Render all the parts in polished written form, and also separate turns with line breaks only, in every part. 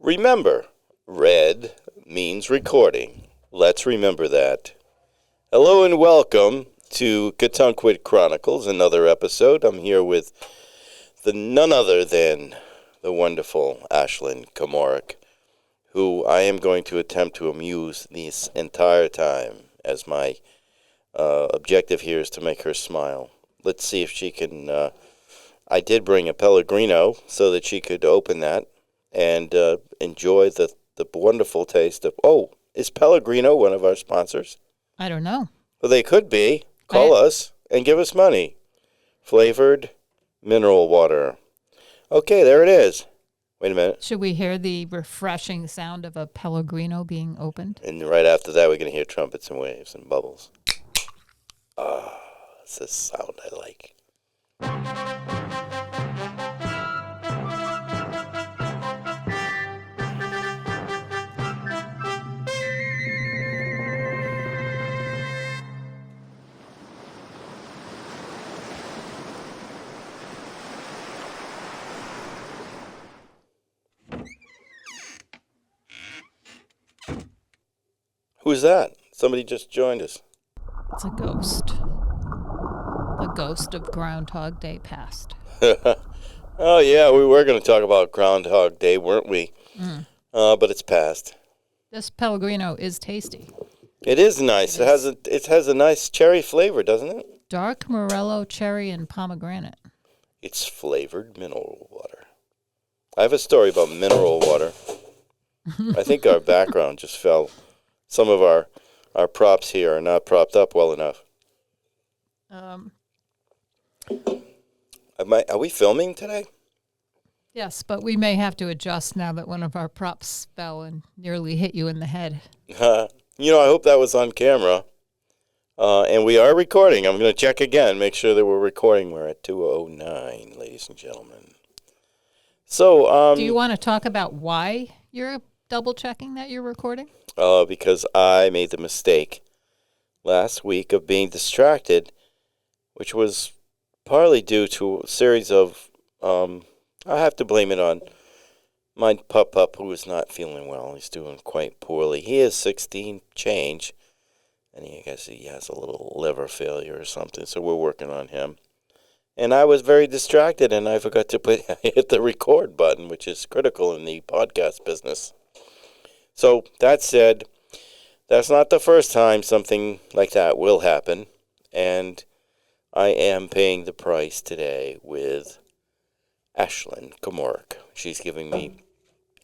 Remember, red means recording. Let's remember that. Hello and welcome to Katunkwit Chronicles, another episode. I'm here with none other than the wonderful Ashlyn Komoric, who I am going to attempt to amuse this entire time, as my objective here is to make her smile. Let's see if she can. I did bring a Pellegrino so that she could open that and enjoy the wonderful taste of. Oh, is Pellegrino one of our sponsors?
I don't know.
Well, they could be. Call us and give us money. Flavored mineral water. Okay, there it is. Wait a minute.
Should we hear the refreshing sound of a Pellegrino being opened?
And right after that, we're going to hear trumpets and waves and bubbles. Ah, that's the sound I like. Who's that? Somebody just joined us.
It's a ghost. The ghost of Groundhog Day past.
Oh, yeah, we were going to talk about Groundhog Day, weren't we? But it's past.
This Pellegrino is tasty.
It is nice. It has a nice cherry flavor, doesn't it?
Dark Morello, cherry, and pomegranate.
It's flavored mineral water. I have a story about mineral water. I think our background just fell. Some of our props here are not propped up well enough. Are we filming today?
Yes, but we may have to adjust now that one of our props fell and nearly hit you in the head.
I hope that was on camera. And we are recording. I'm going to check again, make sure that we're recording. We're at 2:09, ladies and gentlemen. So,
do you want to talk about why you're double checking that you're recording?
Because I made the mistake last week of being distracted, which was partly due to a series of, I have to blame it on my pup who is not feeling well. He's doing quite poorly. He is 16 change, and I guess he has a little liver failure or something, so we're working on him. And I was very distracted, and I forgot to hit the record button, which is critical in the podcast business. So, that said, that's not the first time something like that will happen, and I am paying the price today with Ashlyn Komoric. She's giving me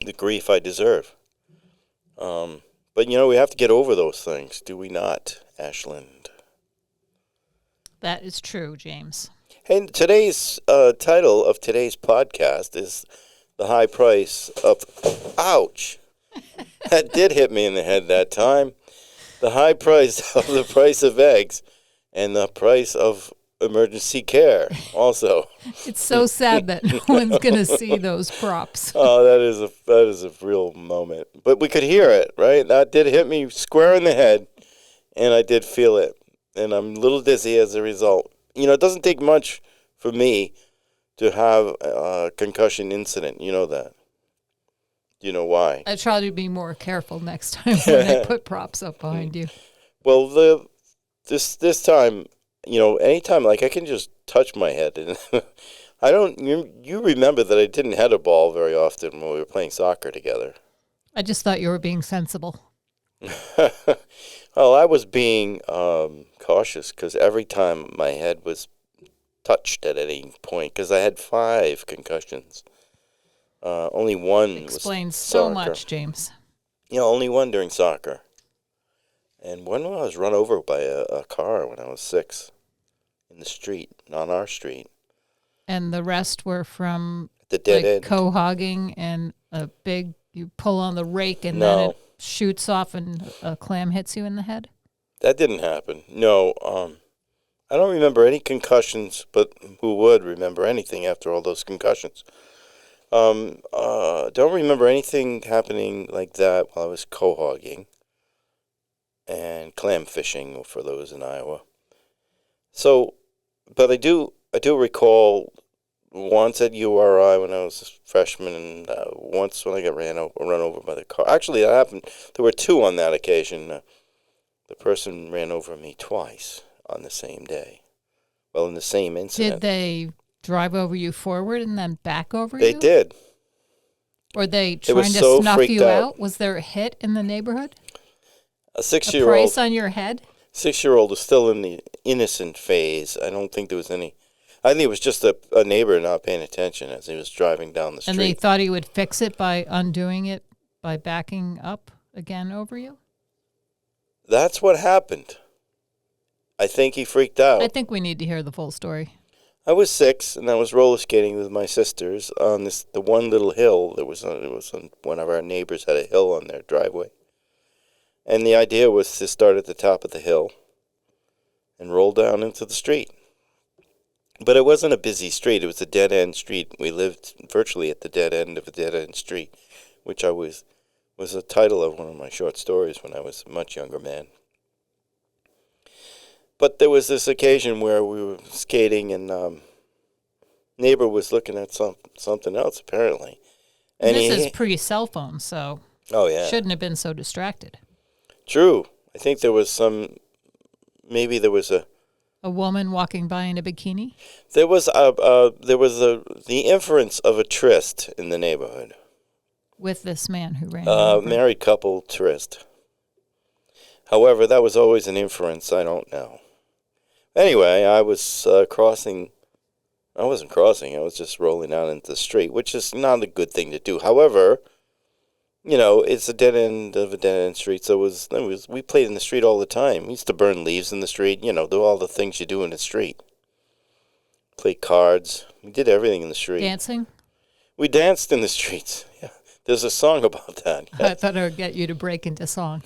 the grief I deserve. But, we have to get over those things, do we not, Ashlyn?
That is true, James.
And today's title of today's podcast is The High Price of... Ouch! That did hit me in the head that time. The high price of the price of eggs and the price of emergency care also.
It's so sad that no one's going to see those props.
Oh, that is a real moment. But we could hear it, right? That did hit me square in the head, and I did feel it. And I'm a little dizzy as a result. It doesn't take much for me to have a concussion incident. You know that. Do you know why?
I try to be more careful next time when I put props up behind you.
Well, this time, anytime, like, I can just touch my head. And I don't, you remember that I didn't head a ball very often when we were playing soccer together.
I just thought you were being sensible.
Well, I was being cautious because every time my head was touched at any point, because I had 5 concussions. Only one
explains
so
much, James.
Only one during soccer. And one when I was run over by a car when I was 6 in the street, on our street.
And the rest were from
the dead end.
Cohogging and you pull on the rake and then it shoots off and a clam hits you in the head?
That didn't happen. No, I don't remember any concussions, but who would remember anything after all those concussions? Don't remember anything happening like that while I was cohogging and clam fishing for those in Iowa. So, but I do recall once at URI when I was a freshman, and once when I got run over by the car. Actually, that happened. There were two on that occasion. The person ran over me twice on the same day. Well, in the same incident.
Did they drive over you forward and then back over
They
you?
did.
Were they
They were
trying to
so
snuff
freaked
you
out.
out? Was there a hit in the neighborhood?
A
A
six-year-old.
price on your head?
6-year-old was still in the innocent phase. I don't think there was any. I think it was just a neighbor not paying attention as he was driving down the street.
And they thought he would fix it by undoing it by backing up again over you?
That's what happened. I think he freaked out.
I think we need to hear the full story.
I was 6, and I was roller skating with my sisters on the one little hill that was on one of our neighbors had a hill on their driveway. And the idea was to start at the top of the hill and roll down into the street. But it wasn't a busy street. It was a dead-end street. We lived virtually at the dead end of a dead-end street, which was the title of one of my short stories when I was a much younger man. But there was this occasion where we were skating, and neighbor was looking at something else, apparently. And
this is pre-cell phone, so
oh, yeah.
shouldn't have been so distracted.
True. I think there was maybe there was
A woman walking by in a bikini?
the inference of a tryst in the neighborhood.
With this man who ran over.
Married couple tryst. However, that was always an inference. I don't know. Anyway, I was crossing. I wasn't crossing. I was just rolling out into the street, which is not a good thing to do. However, it's a dead end of a dead end street. So we played in the street all the time. We used to burn leaves in the street. Do all the things you do in the street. Play cards. We did everything in the street.
Dancing?
We danced in the streets. Yeah, there's a song about that.
I thought I would get you to break into song.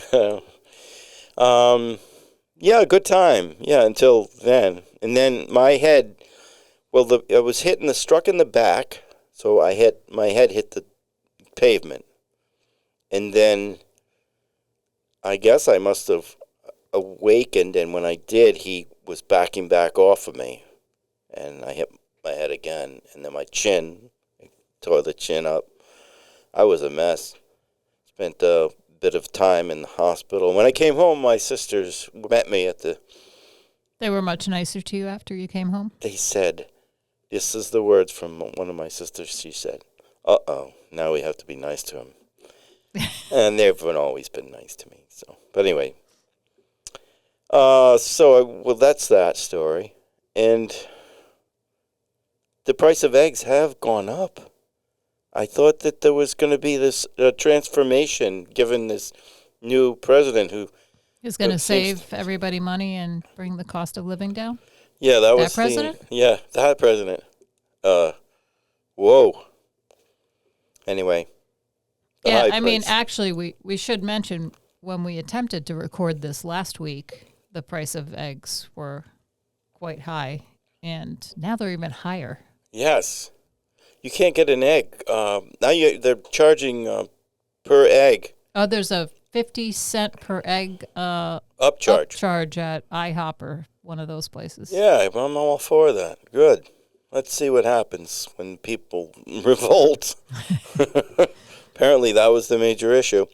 Yeah, good time. Yeah, until then. And then my head, I was struck in the back, so my head hit the pavement. And then I guess I must have awakened, and when I did, he was backing back off of me. And I hit my head again, and then my chin, I tore the chin up. I was a mess. Spent a bit of time in the hospital. When I came home, my sisters met me at the...
They were much nicer to you after you came home?
They said, this is the words from one of my sisters. She said, uh-oh, now we have to be nice to him. And they've always been nice to me. So, but anyway. That's that story. And the price of eggs have gone up. I thought that there was going to be this transformation given this new president who...
He's going to save everybody money and bring the cost of living down?
Yeah, that was
president?
That president. Whoa. Anyway.
Yeah, I mean, actually, we should mention when we attempted to record this last week, the price of eggs were quite high, and now they're even higher.
Yes. You can't get an egg. Now they're charging per egg.
Oh, there's a 50-cent per egg
upcharge
at IHOP or one of those places.
Yeah, I'm all for that. Good. Let's see what happens when people revolt. Apparently, that was the major issue.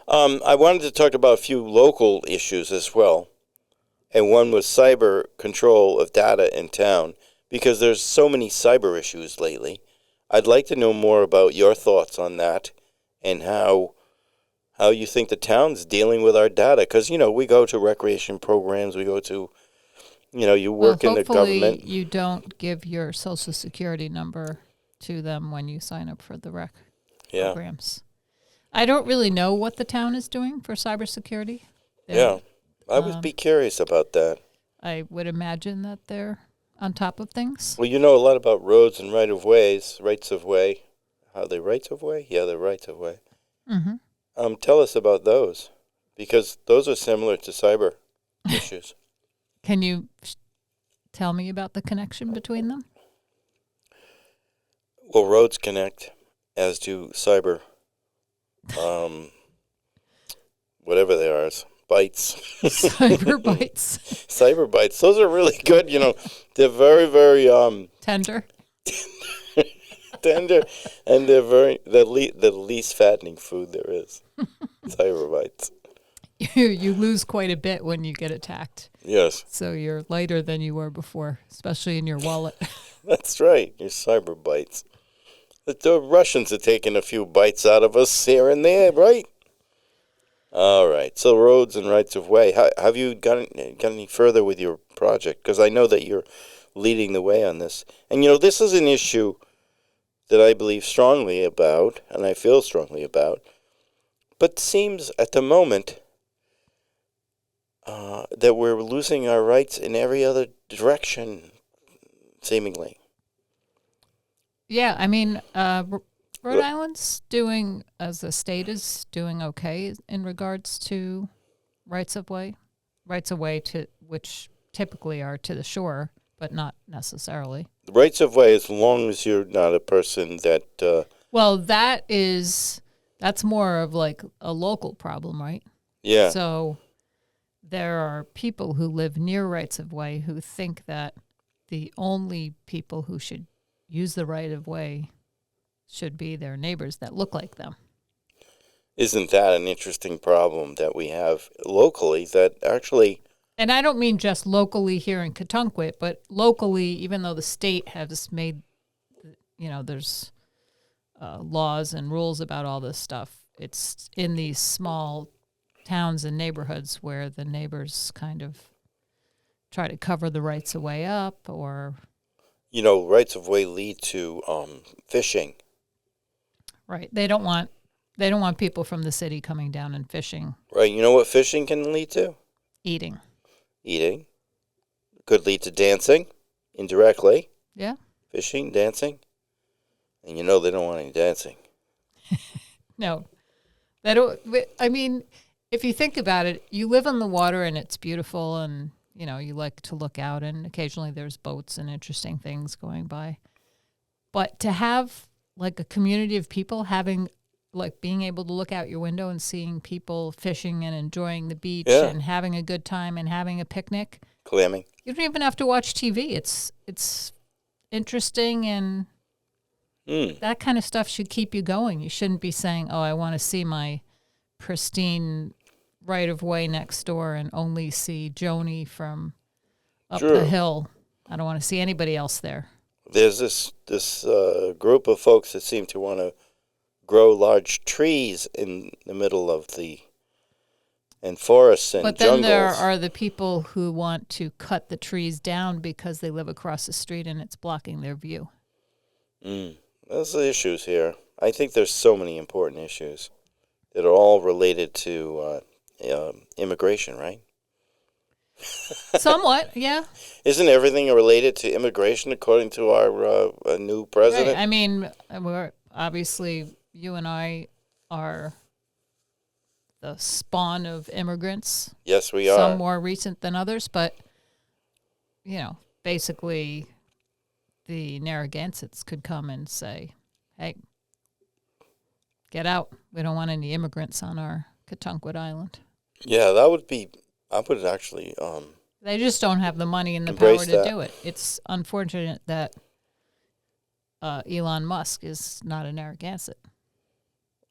I wanted to talk about a few local issues as well. And one was cyber control of data in town, because there's so many cyber issues lately. I'd like to know more about your thoughts on that and how you think the town's dealing with our data. Because, we go to recreation programs, we go to, you work in the government.
Hopefully you don't give your Social Security number to them when you sign up for the rec programs. I don't really know what the town is doing for cybersecurity.
Yeah, I would be curious about that.
I would imagine that they're on top of things.
Well, you know a lot about roads and rights of way. How they rights of way? Yeah, they're rights of way.
Mm-hmm.
Tell us about those, because those are similar to cyber issues.
Can you tell me about the connection between them?
Well, roads connect, as do cyber, whatever they are, bytes.
Cyber bites.
Cyber bites. Those are really good. They're very, very
tender.
tender, and they're the least fattening food there is. Tiger bites.
You lose quite a bit when you get attacked.
Yes.
So you're lighter than you were before, especially in your wallet.
That's right. Your cyber bites. The Russians are taking a few bites out of us here and there, right? All right. So roads and rights of way. Have you got any further with your project? Because I know that you're leading the way on this. And, this is an issue that I believe strongly about, and I feel strongly about, but seems at the moment that we're losing our rights in every other direction, seemingly.
Yeah, I mean, Rhode Island's doing, as a state, is doing okay in regards to rights of way to which typically are to the shore, but not necessarily.
The rights of way, as long as you're not a person that.
Well, that's more of like a local problem, right?
Yeah.
So there are people who live near rights of way who think that the only people who should use the right of way should be their neighbors that look like them.
Isn't that an interesting problem that we have locally that actually...
And I don't mean just locally here in Cotuncquit, but locally, even though the state has made, there's laws and rules about all this stuff, it's in these small towns and neighborhoods where the neighbors kind of try to cover the rights of way up or...
rights of way lead to fishing.
Right. They don't want people from the city coming down and fishing.
Right. You know what fishing can lead to?
Eating.
Could lead to dancing, indirectly.
Yeah.
Fishing, dancing. And they don't want any dancing.
No. They don't. I mean, if you think about it, you live on the water and it's beautiful and, you like to look out and occasionally there's boats and interesting things going by. But to have like a community of people having, like being able to look out your window and seeing people fishing and enjoying the beach and having a good time and having a picnic.
Clamming.
You don't even have to watch TV. It's interesting and that kind of stuff should keep you going. You shouldn't be saying, oh, I want to see my pristine right of way next door and only see Joni from up the hill. I don't want to see anybody else there.
There's this group of folks that seem to want to grow large trees in the middle of and forests and jungles. But then
there are the people who want to cut the trees down because they live across the street and it's blocking their view.
Those are the issues here. I think there's so many important issues that are all related to immigration, right?
Somewhat, yeah.
Isn't everything related to immigration according to our new president?
Right. I mean, we're obviously, you and I are the spawn of immigrants.
Yes, we are.
Some more recent than others, but, basically the Narragansetts could come and say, hey, get out. We don't want any immigrants on our Cotuncquit Island.
Yeah, I would actually...
they just don't have the money and the power to do it. It's unfortunate that Elon Musk is not a Narragansett.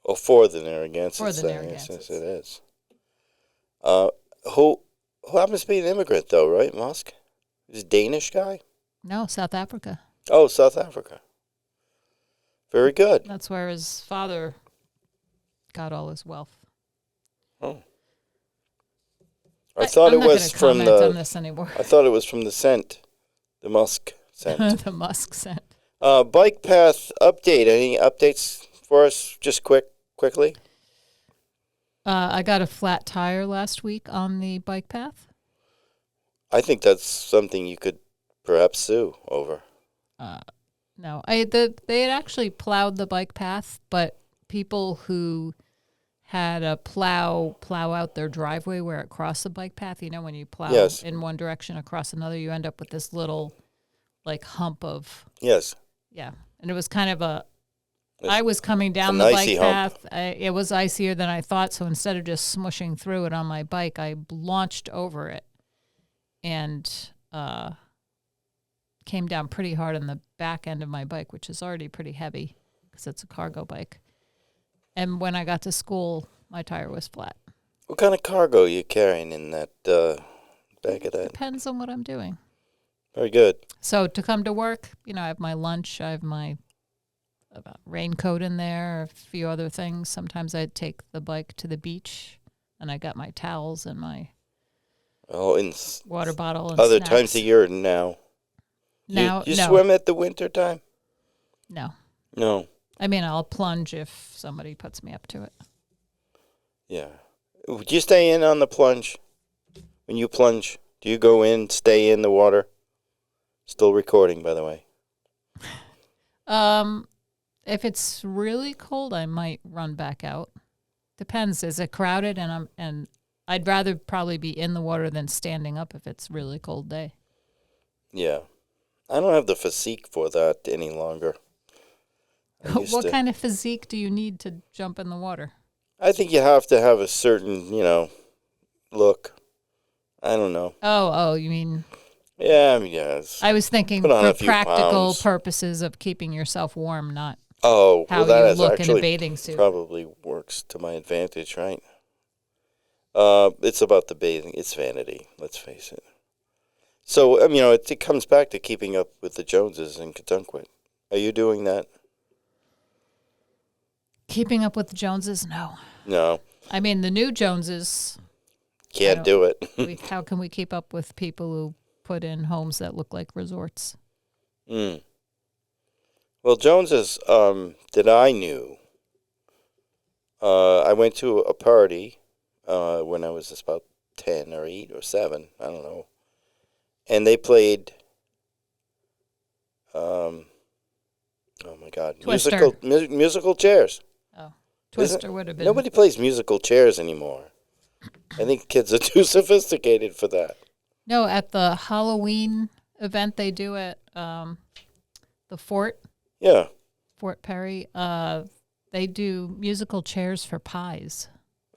Oh, for the Narragansetts.
For the Narragansetts.
Yes, it is. Who happens to be an immigrant, though, right, Musk? Is a Danish guy?
No, South Africa.
Oh, South Africa. Very good.
That's where his father got all his wealth.
Oh. I thought it was from
on this anymore.
I thought it was from the scent, the Musk scent.
The Musk scent.
Bike path update. Any updates for us? Just quickly.
I got a flat tire last week on the bike path.
I think that's something you could perhaps sue over.
No, they had actually plowed the bike path, but people who had a plow out their driveway where it crossed the bike path. When you plow in one direction across another, you end up with this little hump of...
Yes.
Yeah. And it was kind of I was coming down the bike path. It was icier than I thought, so instead of just smushing through it on my bike, I launched over it and came down pretty hard on the back end of my bike, which is already pretty heavy because it's a cargo bike. And when I got to school, my tire was flat.
What kind of cargo are you carrying in that back of that?
Depends on what I'm doing.
Very good.
So to come to work, I have my lunch, I have my raincoat in there, a few other things. Sometimes I take the bike to the beach, and I got my towels and my water bottle and
other
snacks.
times of year now.
Now,
you
no.
swim at the winter time?
No.
No.
I mean, I'll plunge if somebody puts me up to it.
Yeah. Would you stay in on the plunge? When you plunge, do you go in, stay in the water? Still recording, by the way.
If it's really cold, I might run back out. Depends. Is it crowded? And I'd rather probably be in the water than standing up if it's really cold day.
Yeah. I don't have the physique for that any longer.
What kind of physique do you need to jump in the water?
I think you have to have a certain, look. I don't know.
Oh, you mean...
Yeah, yes.
I was thinking for practical purposes of keeping yourself warm, not how you look in a bathing suit.
Probably works to my advantage, right? It's about the bathing. It's vanity, let's face it. So, it comes back to keeping up with the Joneses in Cotunkit. Are you doing that?
Keeping up with the Joneses? No.
No.
I mean, the new Joneses...
Can't do it.
How can we keep up with people who put in homes that look like resorts?
Well, Joneses, that I knew, I went to a party when I was about 10 or 8 or 7, I don't know. And they played, oh my God,
Twister.
musical chairs.
Oh, Twister would have been.
Nobody plays musical chairs anymore. I think kids are too sophisticated for that.
No, at the Halloween event they do at the Fort.
Yeah.
Fort Perry. They do musical chairs for pies.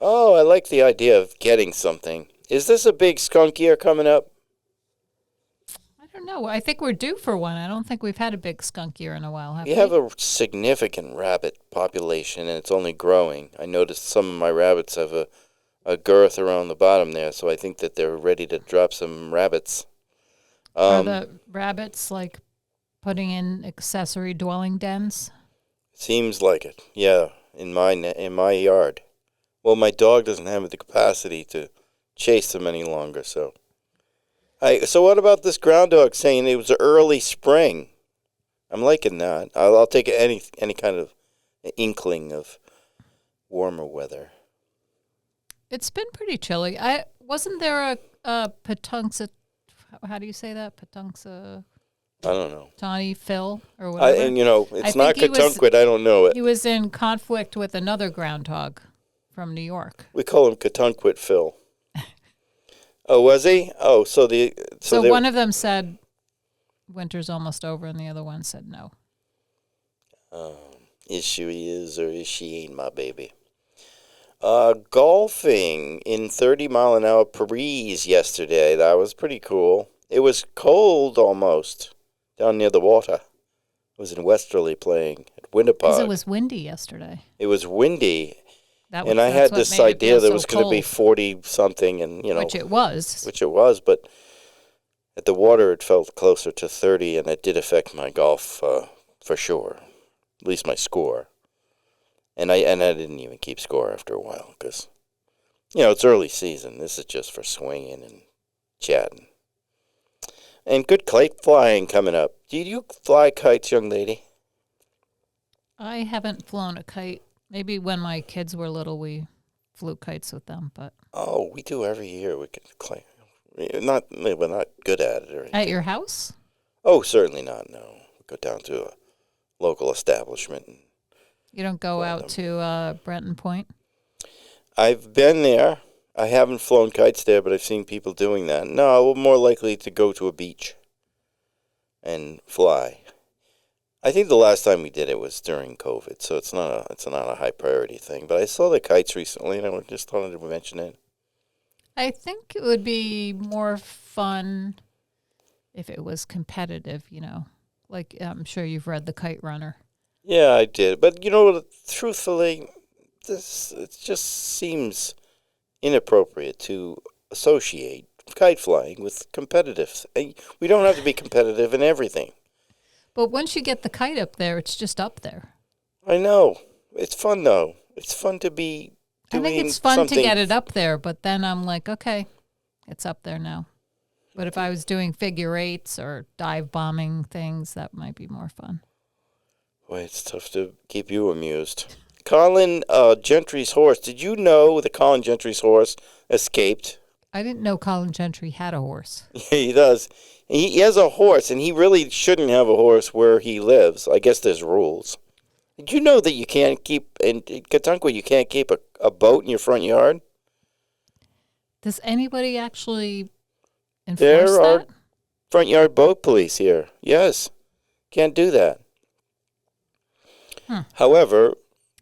Oh, I like the idea of getting something. Is this a big skunk year coming up?
I don't know. I think we're due for one. I don't think we've had a big skunk year in a while, have we?
We have a significant rabbit population, and it's only growing. I noticed some of my rabbits have a girth around the bottom there, so I think that they're ready to drop some rabbits.
Are the rabbits like putting in accessory dwelling dens? Seems
like it, yeah, in my yard. Well, my dog doesn't have the capacity to chase them any longer, so. So what about this ground dog saying it was early spring? I'm liking that. I'll take any kind of inkling of warmer weather.
It's been pretty chilly. Wasn't there a Patuxent, how do you say that? Patuxent?
I don't know.
Tawny Phil or whatever.
It's not Cotunkit. I don't know it.
He was in conflict with another groundhog from New York.
We call him Cotunkit Phil. Oh, was he? Oh, so
one of them said winter's almost over, and the other one said no.
Is she is or is she ain't my baby? Golfing in 30-mile-an-hour breeze yesterday. That was pretty cool. It was cold almost down near the water. I was in Westerly playing at Winterpog.
Because it was windy yesterday.
It was windy. And I had this idea that it was going to be 40-something. and
Which it was.
But at the water it felt closer to 30, and it did affect my golf for sure. At least my score. And I didn't even keep score after a while because, it's early season. This is just for swinging and chatting. And good kite flying coming up. Do you fly kites, young lady?
I haven't flown a kite. Maybe when my kids were little, we flew kites with them. But
oh, we do every year. We could climb. We're not good at it or anything.
At your house?
Oh, certainly not. No, we go down to a local establishment.
You don't go out to Brenton Point?
I've been there. I haven't flown kites there, but I've seen people doing that. No, we're more likely to go to a beach and fly. I think the last time we did it was during COVID, so it's not a high priority thing. But I saw the kites recently, and I just wanted to mention it.
I think it would be more fun if it was competitive, like I'm sure you've read The Kite Runner.
Yeah, I did. But, truthfully, it just seems inappropriate to associate kite flying with competitive. We don't have to be competitive in everything.
But once you get the kite up there, it's just up there.
I know. It's fun, though. It's fun to be doing
I think it's fun
something.
to get it up there, but then I'm like, okay, it's up there now. But if I was doing figure eights or dive bombing things, that might be more fun.
Boy, it's tough to keep you amused. Colin Gentry's horse. Did you know that Colin Gentry's horse escaped?
I didn't know Colin Gentry had a horse.
Yeah, he does. He has a horse, and he really shouldn't have a horse where he lives. I guess there's rules. Did you know that you can't keep, in Katunqua, you can't keep a boat in your front yard?
Does anybody actually enforce
There are
that?
front yard boat police here. Yes. Can't do that. However,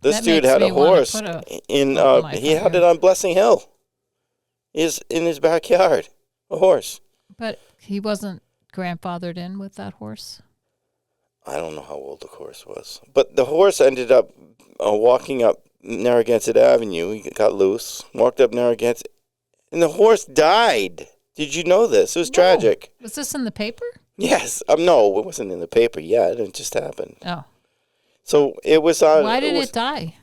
this
That
dude
makes
had
me
a
wanna
horse
put a
in
boat in my
he
front
had it
yard.
on Blessing Hill. Is in his backyard. A horse.
But he wasn't grandfathered in with that horse.
I don't know how old the horse was. But the horse ended up walking up Narragansett Avenue. He got loose, walked up Narragansett, and the horse died. Did you know this? It was tragic.
Was this in the paper?
Yes. No, it wasn't in the paper yet. It just happened.
Oh.
So it was on.
Why did it die?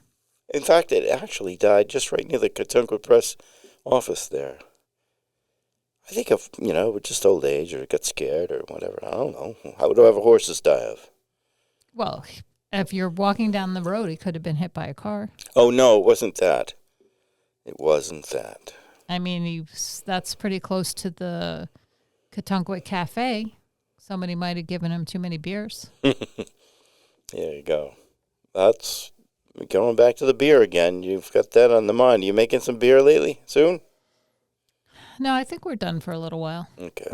In fact, it actually died just right near the Katunqua Press office there. I think of, just old age or it got scared or whatever. I don't know. How do horses die of?
Well, if you're walking down the road, he could have been hit by a car.
Oh, no, it wasn't that. It wasn't that.
I mean, that's pretty close to the Katunqua Cafe. Somebody might have given him too many beers.
There you go. That's going back to the beer again. You've got that on the mind. Are you making some beer lately? Soon?
No, I think we're done for a little while.
Okay.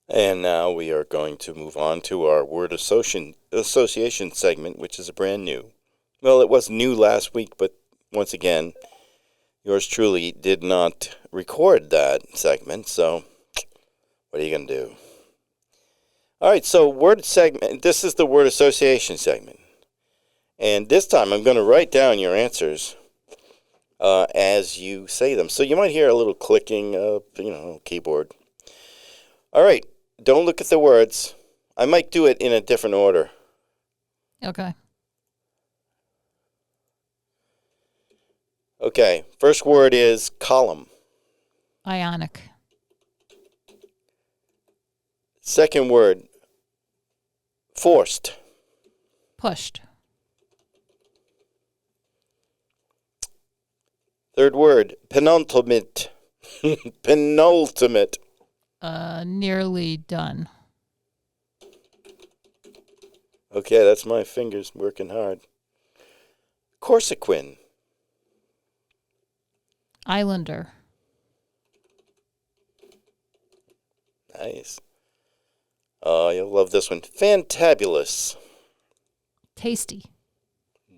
And now we are going to move on to our word association segment, which is brand new. Well, it was new last week, but once again, yours truly did not record that segment, so what are you going to do? All right, so word segment. This is the word association segment. And this time I'm going to write down your answers as you say them. So you might hear a little clicking, keyboard. All right. Don't look at the words. I might do it in a different order.
Okay.
Okay. First word is column.
Ionic.
Second word, forced.
Pushed.
Third word, penultimate. Penultimate.
Nearly done.
Okay, that's my fingers working hard. Corsequin.
Islander.
Nice. You'll love this one. Fantabulous.
Tasty.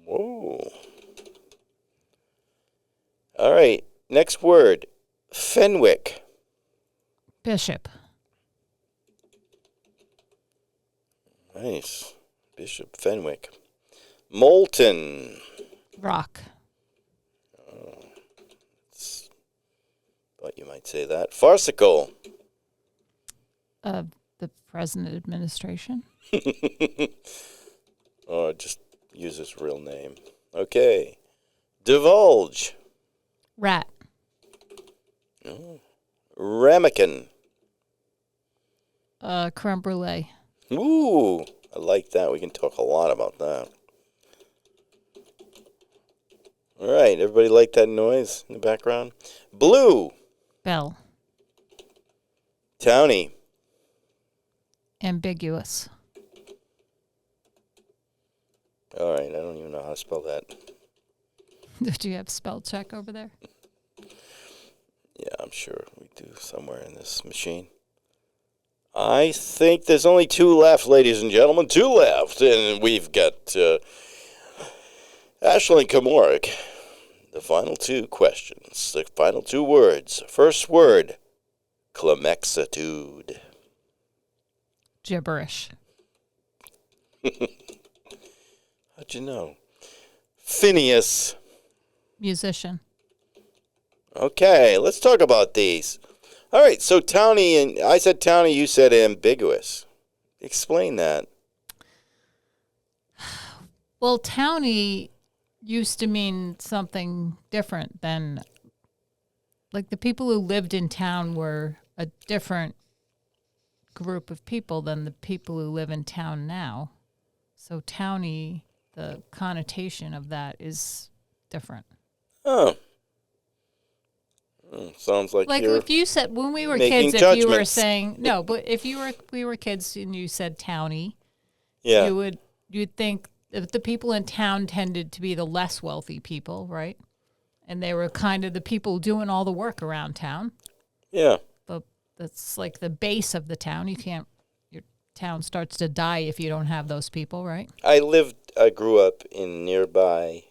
Whoa. All right, next word, Fenwick.
Bishop.
Nice. Bishop Fenwick. Molten.
Rock.
Thought you might say that. Farcical.
The present administration.
Or just use his real name. Okay. Divulge.
Rat.
Oh. Ramekin.
Creme brulee.
Ooh, I like that. We can talk a lot about that. All right, everybody like that noise in the background? Blue.
Bell.
Townie.
Ambiguous.
All right, I don't even know how to spell that.
Did you have spell check over there?
Yeah, I'm sure we do somewhere in this machine. I think there's only 2 left, ladies and gentlemen. 2 left. And we've got Ashley Kamoric. The final 2 questions. The final 2 words. First word, clemexitude.
Gibberish.
How'd you know? Phineas.
Musician.
Okay, let's talk about these. All right, so towny, and I said towny, you said ambiguous. Explain that.
Well, towny used to mean something different than, like, the people who lived in town were a different group of people than the people who live in town now. So towny, the connotation of that is different.
Oh. Sounds like you're
if you said, when we were
making
kids,
judgments.
if you were saying, no, but if we were kids and you said towny,
yeah.
you'd think that the people in town tended to be the less wealthy people, right? And they were kind of the people doing all the work around town.
Yeah.
But that's like the base of the town. Your town starts to die if you don't have those people, right?
I grew up in nearby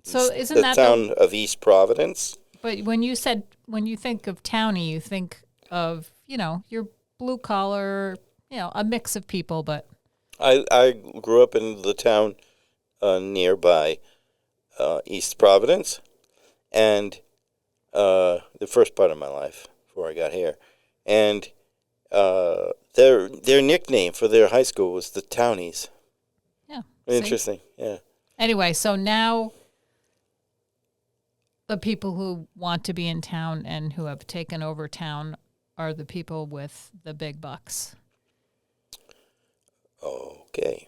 So isn't
the
that
town of East Providence.
But when you think of towny, you think of, your blue collar, a mix of people, but
I grew up in the town nearby East Providence, and the first part of my life before I got here, and their nickname for their high school was the Townies.
Yeah.
Interesting. Yeah.
Anyway, so now the people who want to be in town and who have taken over town are the people with the big bucks.
Okay.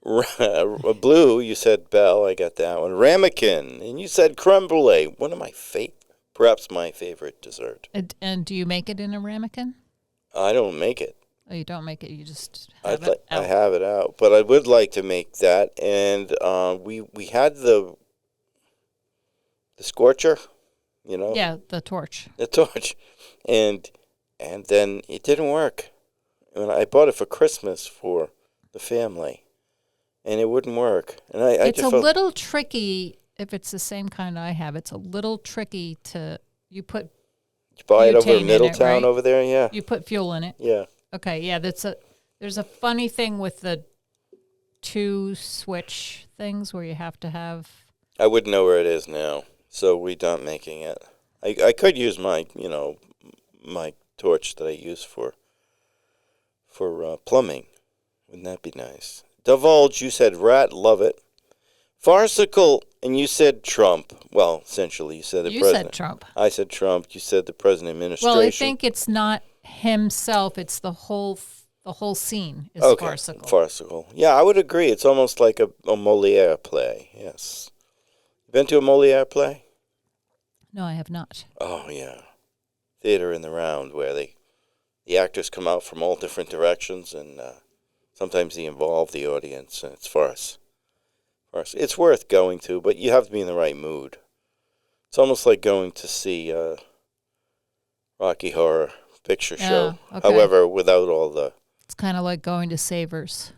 Blue, you said Belle. I got that one. Ramekin, and you said creme brulee. One of my perhaps my favorite dessert.
And do you make it in a ramekin?
I don't make it.
Oh, you don't make it. You just
I
have it out.
have it out, but I would like to make that. And we had the scorcher,
Yeah, the torch.
the torch, and then it didn't work. And I bought it for Christmas for the family, and it wouldn't work. And
It's a little tricky if it's the same kind I have. It's a little tricky you put
buy it over
butane in it,
Middletown
right?
over there. Yeah,
You put fuel in it.
yeah.
Okay, yeah, there's a funny thing with the 2 switch things where you have to have.
I wouldn't know where it is now, so we're not making it. I could use my my torch that I use for plumbing. Wouldn't that be nice? Divulge, you said rat, love it. Farcical, and you said Trump. Well, essentially, you said the president.
You said Trump.
I said Trump. You said the president administration.
Well, I think it's not himself. It's the whole scene is
okay.
farcical.
Farcical. Yeah, I would agree. It's almost like a Molière play. Yes. Been to a Molière play?
No, I have not.
Oh, yeah. Theater in the round where the actors come out from all different directions, and sometimes they involve the audience, and it's farce. It's worth going to, but you have to be in the right mood. It's almost like going to see Rocky Horror Picture Show.
Okay.
However, without all the...
It's kind of like going to Savers.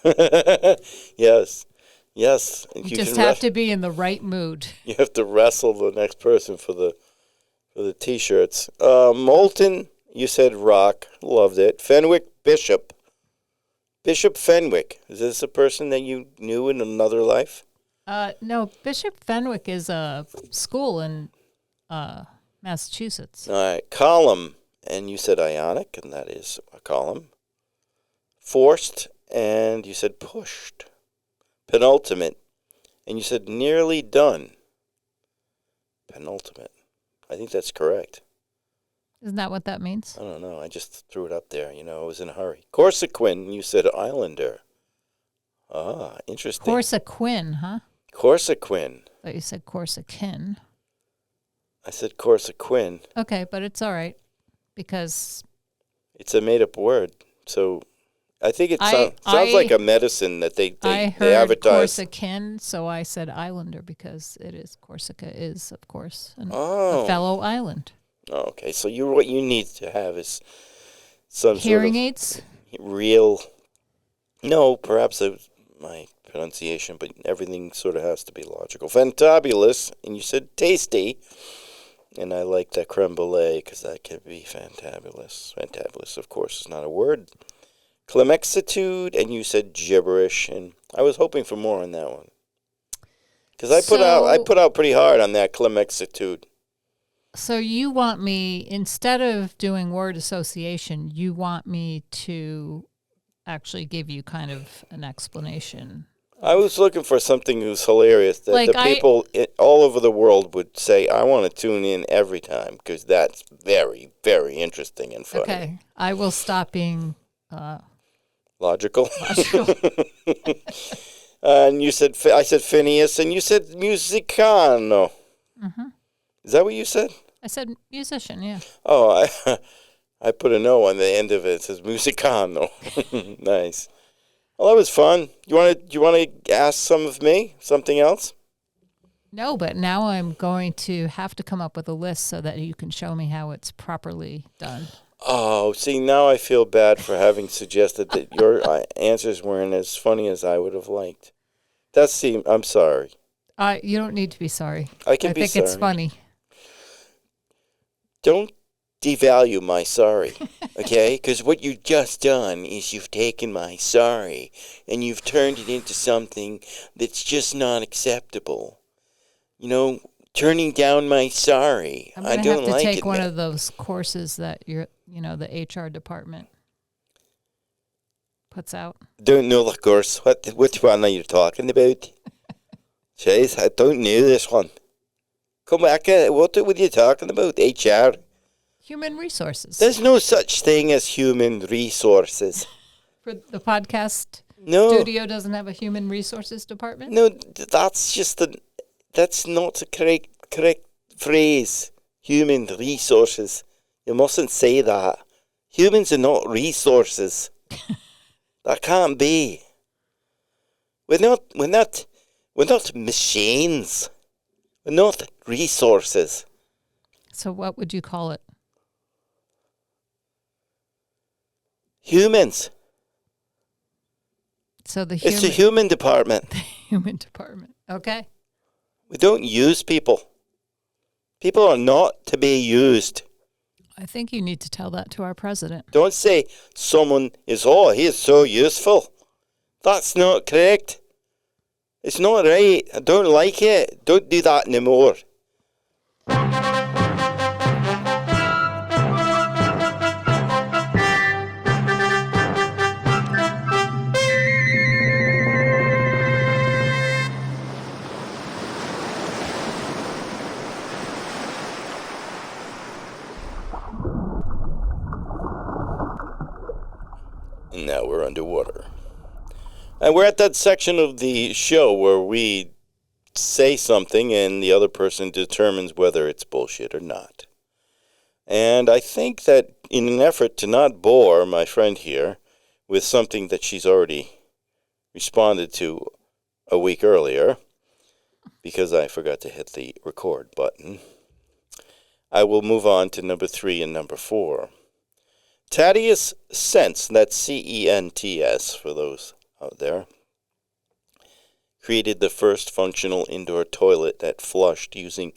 Yes. Yes.
You just have to be in the right mood.
You have to wrestle the next person for the T-shirts. Moulton, you said rock. Loved it. Fenwick Bishop. Bishop Fenwick. Is this a person that you knew in another life?
No, Bishop Fenwick is a school in Massachusetts.
All right. Column, and you said ionic, and that is a column. Forced, and you said pushed. Penultimate, and you said nearly done. Penultimate. I think that's correct.
Isn't that what that means?
I don't know. I just threw it up there. I was in a hurry. Corsican, you said islander. Ah, interesting.
Corsican, huh?
Corsican.
I thought you said Corsican.
I said Corsican.
Okay, but it's all right because...
It's a made-up word, so I think it sounds like a medicine that they advertise.
Corsican, so I said Islander because Corsica is, of course, a fellow island.
Okay, so what you need to have is some
hearing
sort of
aids.
Real. No, perhaps it was my pronunciation, but everything sort of has to be logical. Fantabulous, and you said tasty, and I like that creme brulee because that can be fantabulous. Fantabulous, of course, is not a word. Clemexitude, and you said gibberish, and I was hoping for more on that one because I put out pretty hard on that Clemexitude.
So you want me, instead of doing word association, you want me to actually give you kind of an explanation.
I was looking for something that was hilarious that the people all over the world would say, I want to tune in every time because that's very, very interesting and funny. Okay,
I will stop being
logical. And I said Phineas, and you said musicano. Mm-hmm. Is that what you said?
I said musician, yeah.
Oh, I put a no on the end of it. It says musicano. Nice. Well, that was fun. You want to ask something else?
No, but now I'm going to have to come up with a list so that you can show me how it's properly done.
Oh, see, now I feel bad for having suggested that your answers weren't as funny as I would have liked. I'm sorry.
You don't need to be sorry.
I think
it's funny.
Don't devalue my sorry, okay? Because what you've just done is you've taken my sorry and you've turned it into something that's just not acceptable. You know, turning down my sorry. I don't like it. I'm going to have to take
one of those courses that the HR department puts out.
Don't know the course. Which one are you talking about? Jeez, I don't know this one. Come back. What were you talking about? HR?
Human resources.
There's no such thing as human resources.
For the podcast studio doesn't have a human resources department?
No, that's not the correct phrase. Human resources. You mustn't say that. Humans are not resources. That can't be. We're not machines. We're not resources.
So what would you call it?
Humans.
So
it's the human department.
The human department. Okay.
We don't use people. People are not to be used.
I think you need to tell that to our president.
Don't say someone he is so useful. That's not correct. It's not right. I don't like it. Don't do that anymore. Now we're underwater. And we're at that section of the show where we say something and the other person determines whether it's bullshit or not. And I think that in an effort to not bore my friend here with something that she's already responded to a week earlier, because I forgot to hit the record button, I will move on to number 3 and number 4. Thaddeus Cents, that's C-E-N-T-S for those out there, created the first functional indoor toilet that flushed using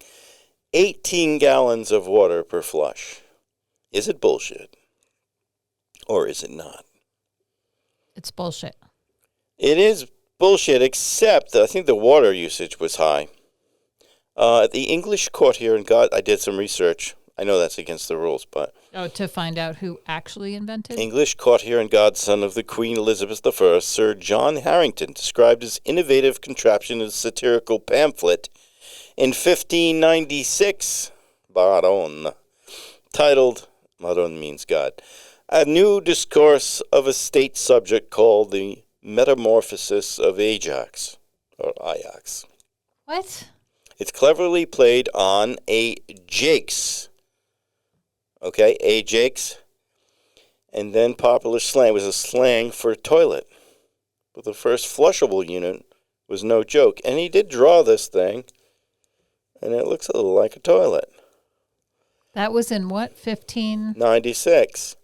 18 gallons of water per flush. Is it bullshit? Or is it not?
It's bullshit.
It is bullshit, except I think the water usage was high. The English court here in God, I did some research. I know that's against the rules, but...
Oh, to find out who actually invented?
English courtier and godson of the Queen Elizabeth I, Sir John Harrington, described his innovative contraption as a satirical pamphlet in 1596, Baron, titled, Baron means God, a new discourse of a state subject called the Metamorphosis of Ajax, or Ajax.
What?
It's cleverly played on a Jakes. Okay, Ajax. And then popular slang was a slang for toilet. But the first flushable unit was no joke. And he did draw this thing, and it looks a little like a toilet.
That was in what, 15?
96.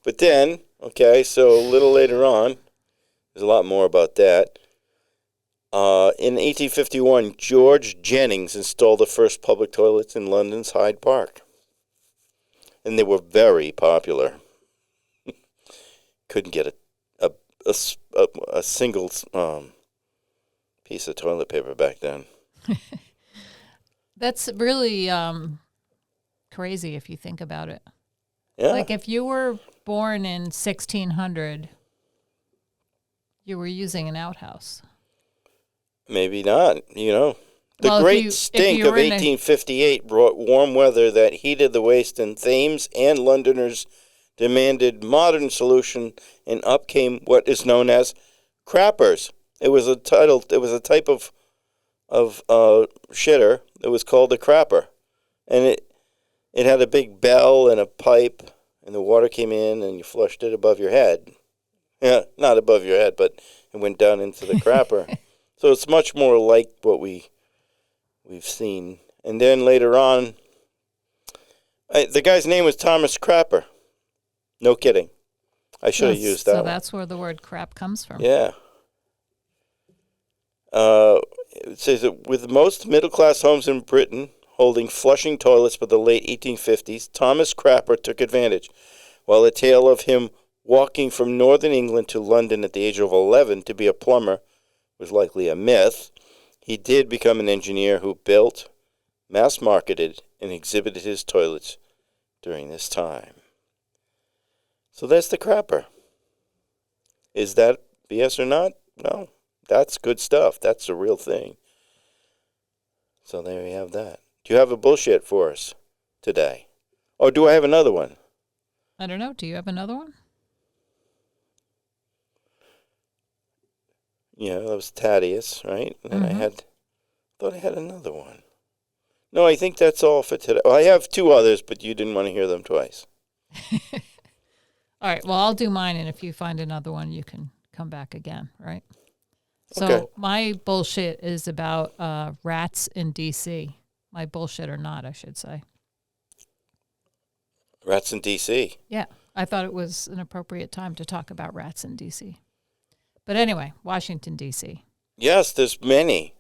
But then, okay, so a little later on, there's a lot more about that. In 1851, George Jennings installed the first public toilets in London's Hyde Park. And they were very popular. Couldn't get a single piece of toilet paper back then.
That's really crazy if you think about it.
Yeah.
Like if you were born in 1600, you were using an outhouse.
Maybe not, The
Well,
great stink of 1858 brought warm weather that heated the waste in Thames, and Londoners demanded modern solution, and up came what is known as crappers. It was a type of shitter. It was called a crapper, and it had a big bell and a pipe, and the water came in, and you flushed it above your head. Yeah, not above your head, but it went down into the crapper. So it's much more like what we've seen. And then later on, the guy's name was Thomas Crapper. No kidding. I should have used that.
So
one.
That's where the word crap comes from.
Yeah. It says that with most middle-class homes in Britain holding flushing toilets by the late 1850s, Thomas Crapper took advantage. While the tale of him walking from northern England to London at the age of 11 to be a plumber was likely a myth, he did become an engineer who built, mass-marketed, and exhibited his toilets during this time. So that's the crapper. Is that BS or not? No. That's good stuff. That's the real thing. So there you have that. Do you have a bullshit for us today? Or do I have another one?
I don't know. Do you have another one?
Yeah, that was Thaddeus, right? And then I thought I had another one. No, I think that's all for today. Well, I have two others, but you didn't want to hear them twice.
All right. Well, I'll do mine, and if you find another one, you can come back again, right? So
Okay.
my bullshit is about rats in D.C. My bullshit or not, I should say.
Rats in D.C.
Yeah, I thought it was an appropriate time to talk about rats in D.C. But anyway, Washington, D.C.
Yes, there's many.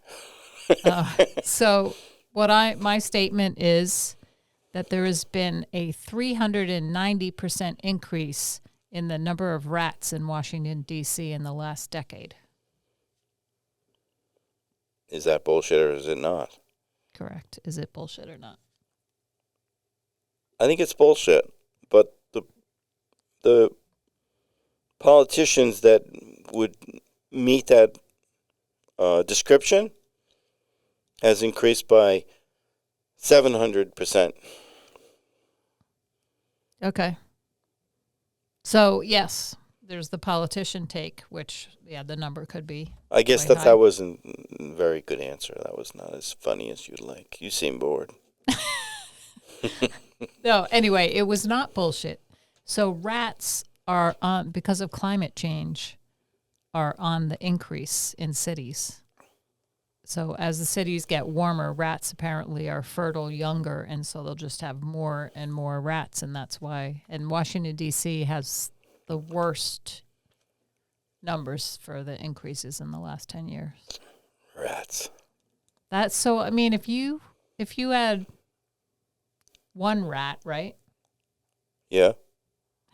So my statement is that there has been a 390% increase in the number of rats in Washington, D.C. in the last decade.
Is that bullshit or is it not?
Correct. Is it bullshit or not?
I think it's bullshit. But the politicians that would meet that description has increased by 700%.
Okay. So, yes, there's the politician take, which, the number could be.
I guess
quite high.
that wasn't a very good answer. That was not as funny as you'd like. You seem bored.
No, anyway, it was not bullshit. So rats are on, because of climate change, are on the increase in cities. So as the cities get warmer, rats apparently are fertile younger, and so they'll just have more and more rats, and that's why. And Washington, D.C. has the worst numbers for the increases in the last 10 years.
Rats.
That's so, I mean, if you had one rat, right?
Yeah.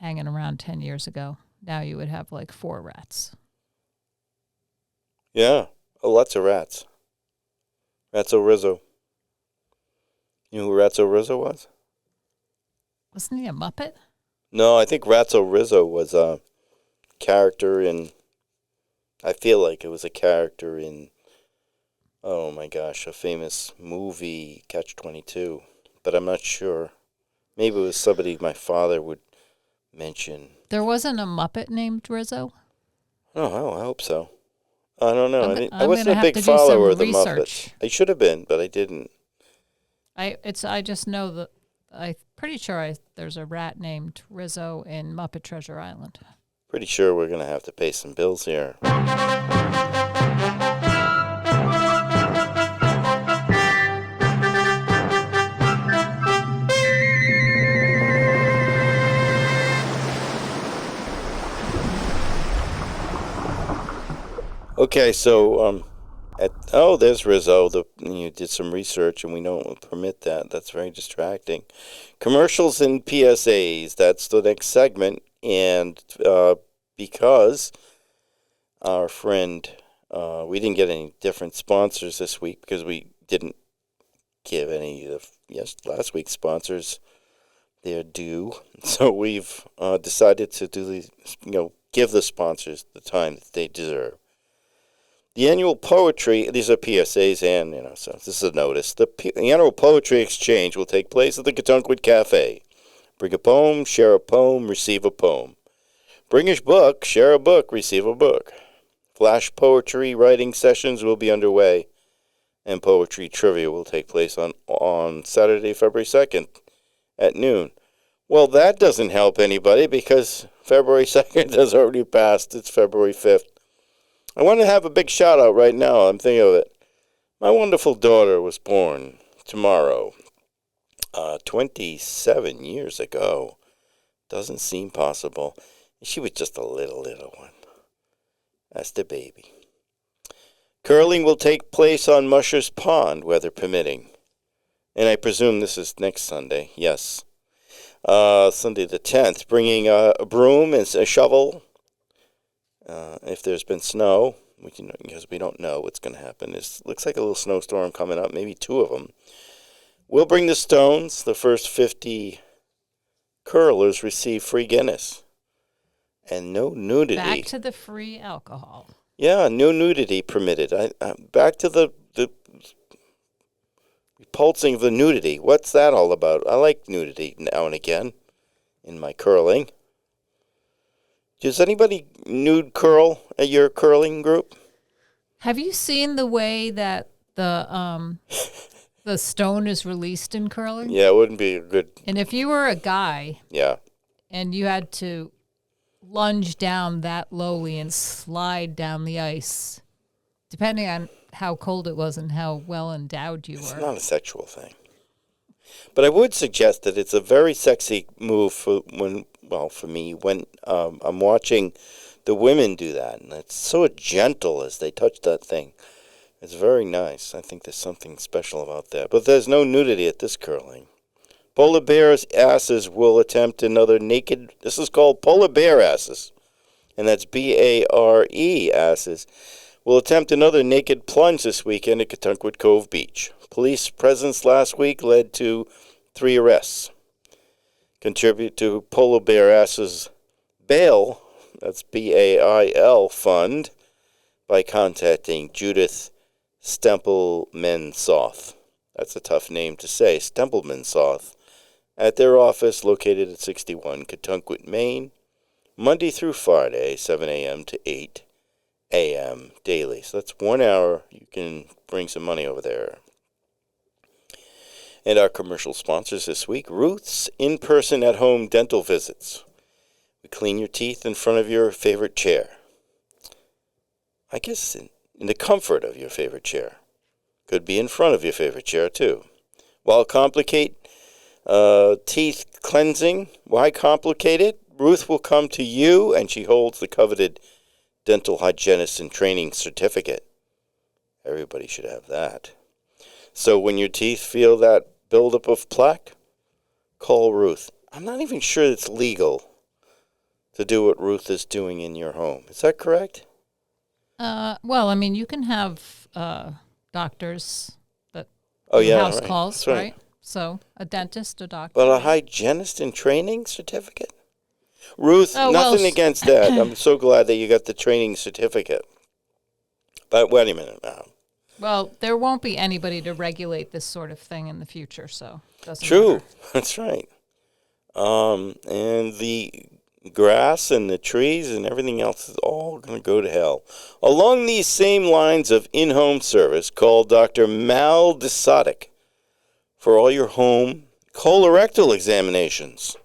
Hanging around 10 years ago, now you would have like 4 rats.
Yeah. Oh, lots of rats. Ratso Rizzo. You know who Ratso Rizzo was?
Wasn't he a Muppet?
No, I think Ratso Rizzo was a character in, I feel like it was a character in, oh my gosh, a famous movie, Catch-22. But I'm not sure. Maybe it was somebody my father would mention.
There wasn't a Muppet named Rizzo?
Oh, I hope so. I don't know. I
I'm
wasn't
gonna
a big
have to do
follower
some
of the
research.
Muppets. I should have been, but I didn't.
I just know that pretty sure there's a rat named Rizzo in Muppet Treasure Island.
Pretty sure we're going to have to pay some bills here. Okay, so there's Rizzo. You did some research, and we don't permit that. That's very distracting. Commercials and PSAs. That's the next segment, and because our friend, we didn't get any different sponsors this week because we didn't give any of last week's sponsors their due. So we've decided to do give the sponsors the time that they deserve. The annual poetry, these are PSAs and, so this is a notice. The annual poetry exchange will take place at the Katunkwit Cafe. Bring a poem, share a poem, receive a poem. Bring a book, share a book, receive a book. Flash poetry writing sessions will be underway, and poetry trivia will take place on Saturday, February 2nd at noon. Well, that doesn't help anybody because February 2nd has already passed. It's February 5th. I want to have a big shout out right now. I'm thinking of it. My wonderful daughter was born tomorrow, 27 years ago. Doesn't seem possible. She was just a little one. That's the baby. Curling will take place on Musher's Pond, weather permitting. And I presume this is next Sunday. Yes. Sunday the 10th. Bringing a broom and a shovel. If there's been snow, because we don't know what's going to happen. It looks like a little snowstorm coming up, maybe 2 of them. We'll bring the stones. The first 50 curlers receive free Guinness. And no nudity.
Back to the free alcohol.
Yeah, no nudity permitted. Back to the repulsing of the nudity. What's that all about? I like nudity now and again in my curling. Does anybody nude curl at your curling group?
Have you seen the way that the stone is released in curling?
Yeah, it wouldn't be a good.
And if you were a guy,
yeah,
and you had to lunge down that lowly and slide down the ice, depending on how cold it was and how well endowed you were.
It's not a sexual thing. But I would suggest that it's a very sexy move for me when I'm watching the women do that. And it's so gentle as they touch that thing. It's very nice. I think there's something special about that. But there's no nudity at this curling. Polar bears' asses will attempt another naked. This is called polar bear asses. And that's BARE asses. Will attempt another naked plunge this weekend at Katunkwit Cove Beach. Police presence last week led to 3 arrests. Contribute to Polar Bear Ass's bail, that's BAIL fund, by contacting Judith Stempelmansoth. That's a tough name to say, Stempelmansoth, at their office located at 61 Katunkwit, Maine, Monday through Friday, 7 a.m. to 8 a.m. daily. So that's 1 hour. You can bring some money over there. And our commercial sponsors this week, Ruth's in-person at-home dental visits. We clean your teeth in front of your favorite chair. I guess in the comfort of your favorite chair. Could be in front of your favorite chair, too. While complicate teeth cleansing, why complicate it? Ruth will come to you, and she holds the coveted dental hygienist in training certificate. Everybody should have that. So when your teeth feel that buildup of plaque, call Ruth. I'm not even sure it's legal to do what Ruth is doing in your home. Is that correct?
Well, I mean, you can have doctors that house
right.
calls,
That's right?
So a dentist, a doctor.
But a hygienist in training certificate? Ruth, nothing against that. I'm so glad that you got the training certificate. But wait a minute now.
Well, there won't be anybody to regulate this sort of thing in the future, so it doesn't
True.
matter.
That's right. And the grass and the trees and everything else is all going to go to hell. Along these same lines of in-home service, call Dr. Mal Desotic for all your home colorectal examinations.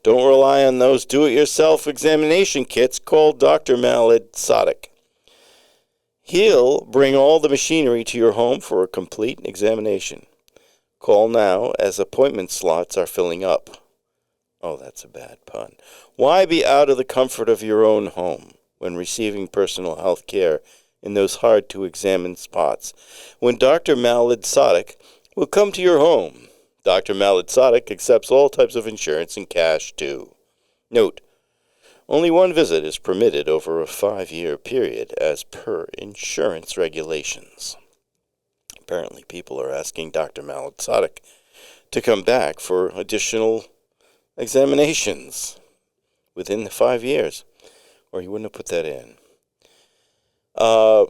Don't rely on those do-it-yourself examination kits. Call Dr. Malad Sadik. He'll bring all the machinery to your home for a complete examination. Call now as appointment slots are filling up. Oh, that's a bad pun. Why be out of the comfort of your own home when receiving personal health care in those hard-to-examine spots when Dr. Malad Sadik will come to your home? Dr. Malad Sadik accepts all types of insurance and cash, too. Note, only one visit is permitted over a 5-year period as per insurance regulations. Apparently, people are asking Dr. Malad Sadik to come back for additional examinations within the 5 years, or he wouldn't have put that in. I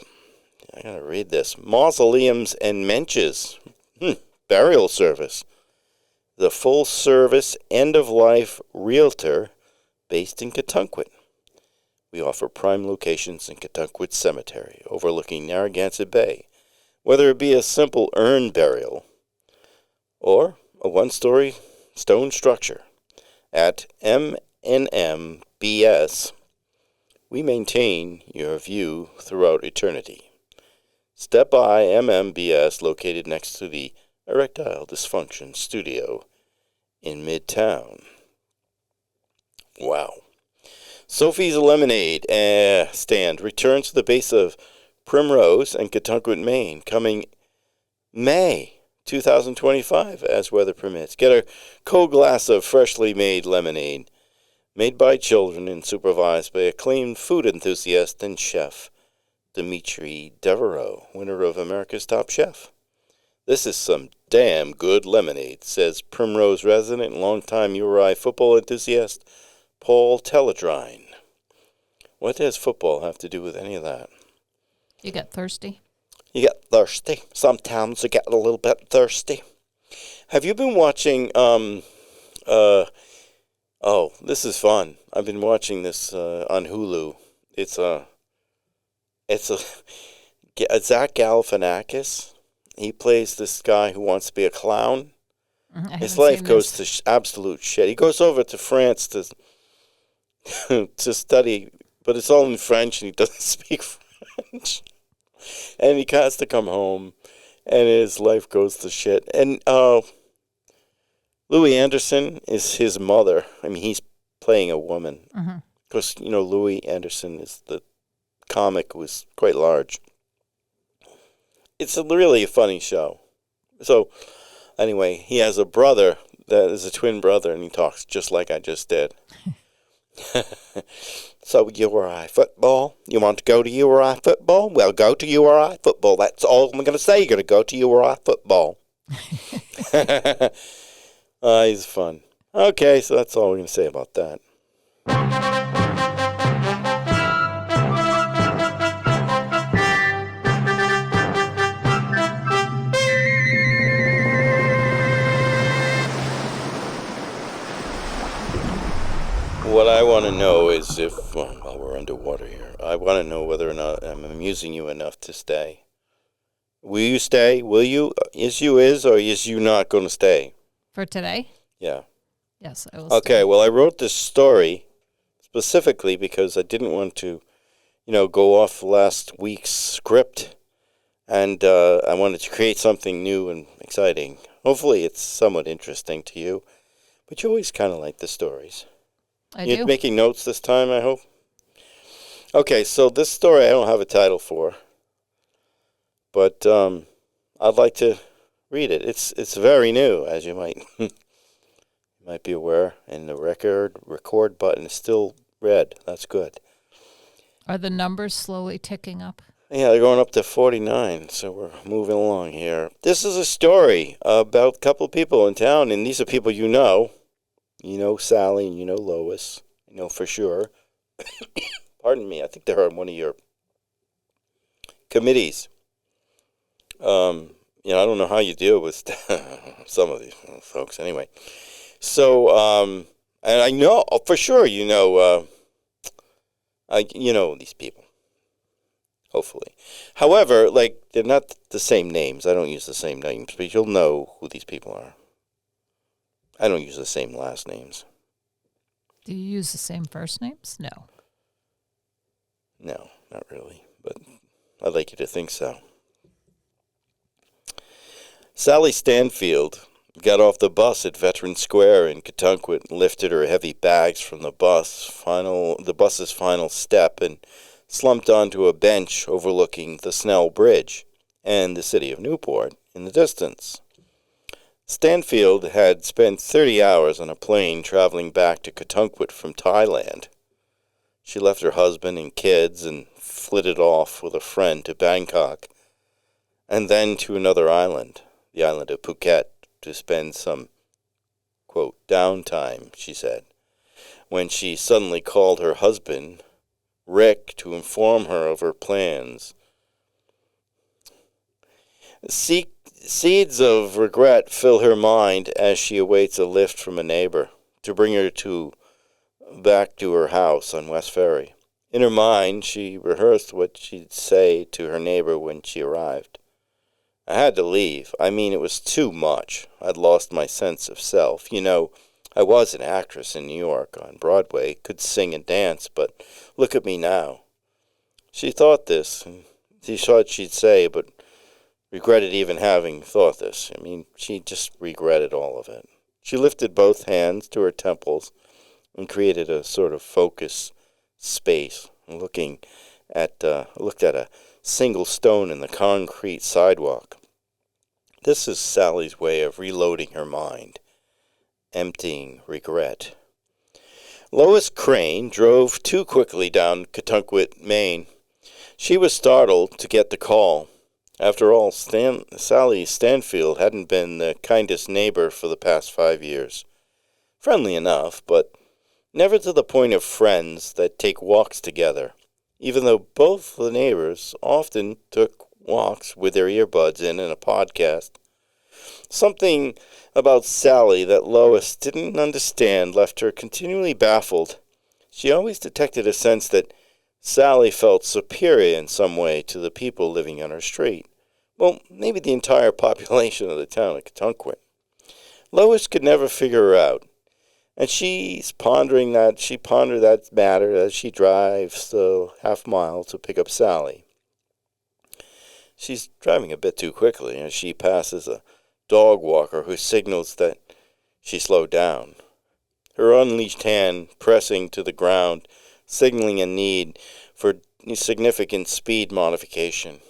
gotta read this. Mausoleums and Menches. Burial service. The full-service end-of-life realtor based in Katunkwit. We offer prime locations in Katunkwit Cemetery, overlooking Narragansett Bay, whether it be a simple urn burial or a one-story stone structure. At MNMBS, we maintain your view throughout eternity. Step by MMBS, located next to the Erectile Dysfunction Studio in Midtown. Wow. Sophie's Lemonade stand returns to the base of Primrose and Katunkwit, Maine, coming May 2025, as weather permits. Get a cold glass of freshly made lemonade, made by children and supervised by acclaimed food enthusiast and chef, Dimitri Devereaux, winner of America's Top Chef. This is some damn good lemonade, says Primrose resident and longtime URI football enthusiast, Paul Teledrine. What does football have to do with any of that?
You get thirsty?
You get thirsty. Sometimes you get a little bit thirsty. Have you been watching, this is fun. I've been watching this on Hulu. It's Zach Galifianakis. He plays this guy who wants to be a clown. His life goes to absolute shit. He goes over to France to to study, but it's all in French, and he doesn't speak French. And he has to come home, and his life goes to shit. And Louis Anderson is his mother. I mean, he's playing a woman. Because, Louis Anderson is the comic, was quite large. It's really a funny show. So, anyway, he has a brother that is a twin brother, and he talks just like I just did. So, URI football? You want to go to URI football? Well, go to URI football. That's all I'm going to say. You're going to go to URI football. He's fun. Okay, so that's all we're going to say about that. What I want to know is if, well, we're underwater here, I want to know whether or not I'm amusing you enough to stay. Will you stay? Will you? Is you is, or is you not going to stay?
For today?
Yeah.
Yes, I will
Okay,
stay.
well, I wrote this story specifically because I didn't want to, go off last week's script, and I wanted to create something new and exciting. Hopefully it's somewhat interesting to you, but you always kind of like the stories.
You're
making notes this time, I hope? Okay, so this story I don't have a title for, but I'd like to read it. It's very new, as you might be aware, and the record button is still red. That's good.
Are the numbers slowly ticking up?
Yeah, they're going up to 49, so we're moving along here. This is a story about a couple of people in town, and these are people you know. You know Sally and you know Lois. I know for sure. Pardon me. I think they're on one of your committees. I don't know how you deal with some of these folks anyway. So, and I know for sure you know these people. Hopefully. However, they're not the same names. I don't use the same names, but you'll know who these people are. I don't use the same last names.
Do you use the same first names? No.
No, not really, but I'd like you to think so. Sally Stanfield got off the bus at Veteran Square in Catunquit and lifted her heavy bags from the bus's final step and slumped onto a bench overlooking the Snell Bridge and the city of Newport in the distance. Stanfield had spent 30 hours on a plane traveling back to Catunquit from Thailand. She left her husband and kids and flitted off with a friend to Bangkok, and then to another island, the island of Phuket, to spend some, quote, downtime, she said, when she suddenly called her husband, Rick, to inform her of her plans. Seeds of regret fill her mind as she awaits a lift from a neighbor to bring her back to her house on West Ferry. In her mind, she rehearsed what she'd say to her neighbor when she arrived. I had to leave. I mean, it was too much. I'd lost my sense of self. You know, I was an actress in New York on Broadway, could sing and dance, but look at me now. She thought this, and she thought she'd say, but regretted even having thought this. I mean, she just regretted all of it. She lifted both hands to her temples and created a sort of focus space, looked at a single stone in the concrete sidewalk. This is Sally's way of reloading her mind, emptying regret. Lois Crane drove too quickly down Catunquit, Maine. She was startled to get the call. After all, Sally Stanfield hadn't been the kindest neighbor for the past 5 years. Friendly enough, but never to the point of friends that take walks together, even though both the neighbors often took walks with their earbuds in and a podcast. Something about Sally that Lois didn't understand left her continually baffled. She always detected a sense that Sally felt superior in some way to the people living on her street. Well, maybe the entire population of the town of Catunquit. Lois could never figure her out, and she pondered that matter as she drives the half-mile to pick up Sally. She's driving a bit too quickly as she passes a dog walker who signals that she slowed down, her unleashed hand pressing to the ground, signaling a need for significant speed modification.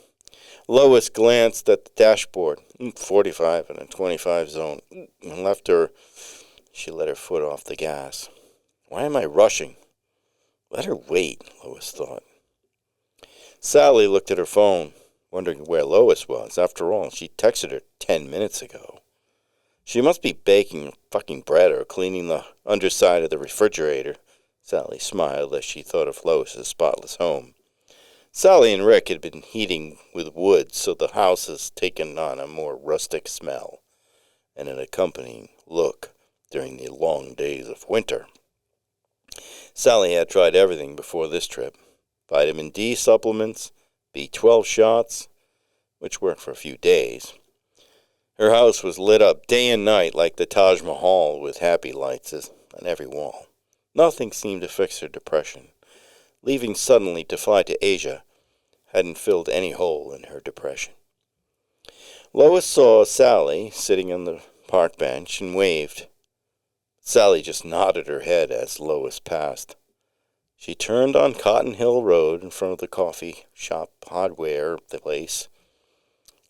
Lois glanced at the dashboard, 45 in a 25 zone, and she let her foot off the gas. Why am I rushing? Let her wait, Lois thought. Sally looked at her phone, wondering where Lois was. After all, she texted her 10 minutes ago. She must be baking fucking bread or cleaning the underside of the refrigerator. Sally smiled as she thought of Lois's spotless home. Sally and Rick had been heating with wood, so the house has taken on a more rustic smell and an accompanying look during the long days of winter. Sally had tried everything before this trip. Vitamin D supplements, B12 shots, which worked for a few days. Her house was lit up day and night like the Taj Mahal with happy lights on every wall. Nothing seemed to fix her depression. Leaving suddenly to fly to Asia hadn't filled any hole in her depression. Lois saw Sally sitting on the park bench and waved. Sally just nodded her head as Lois passed. She turned on Cotton Hill Road in front of the coffee shop hardware place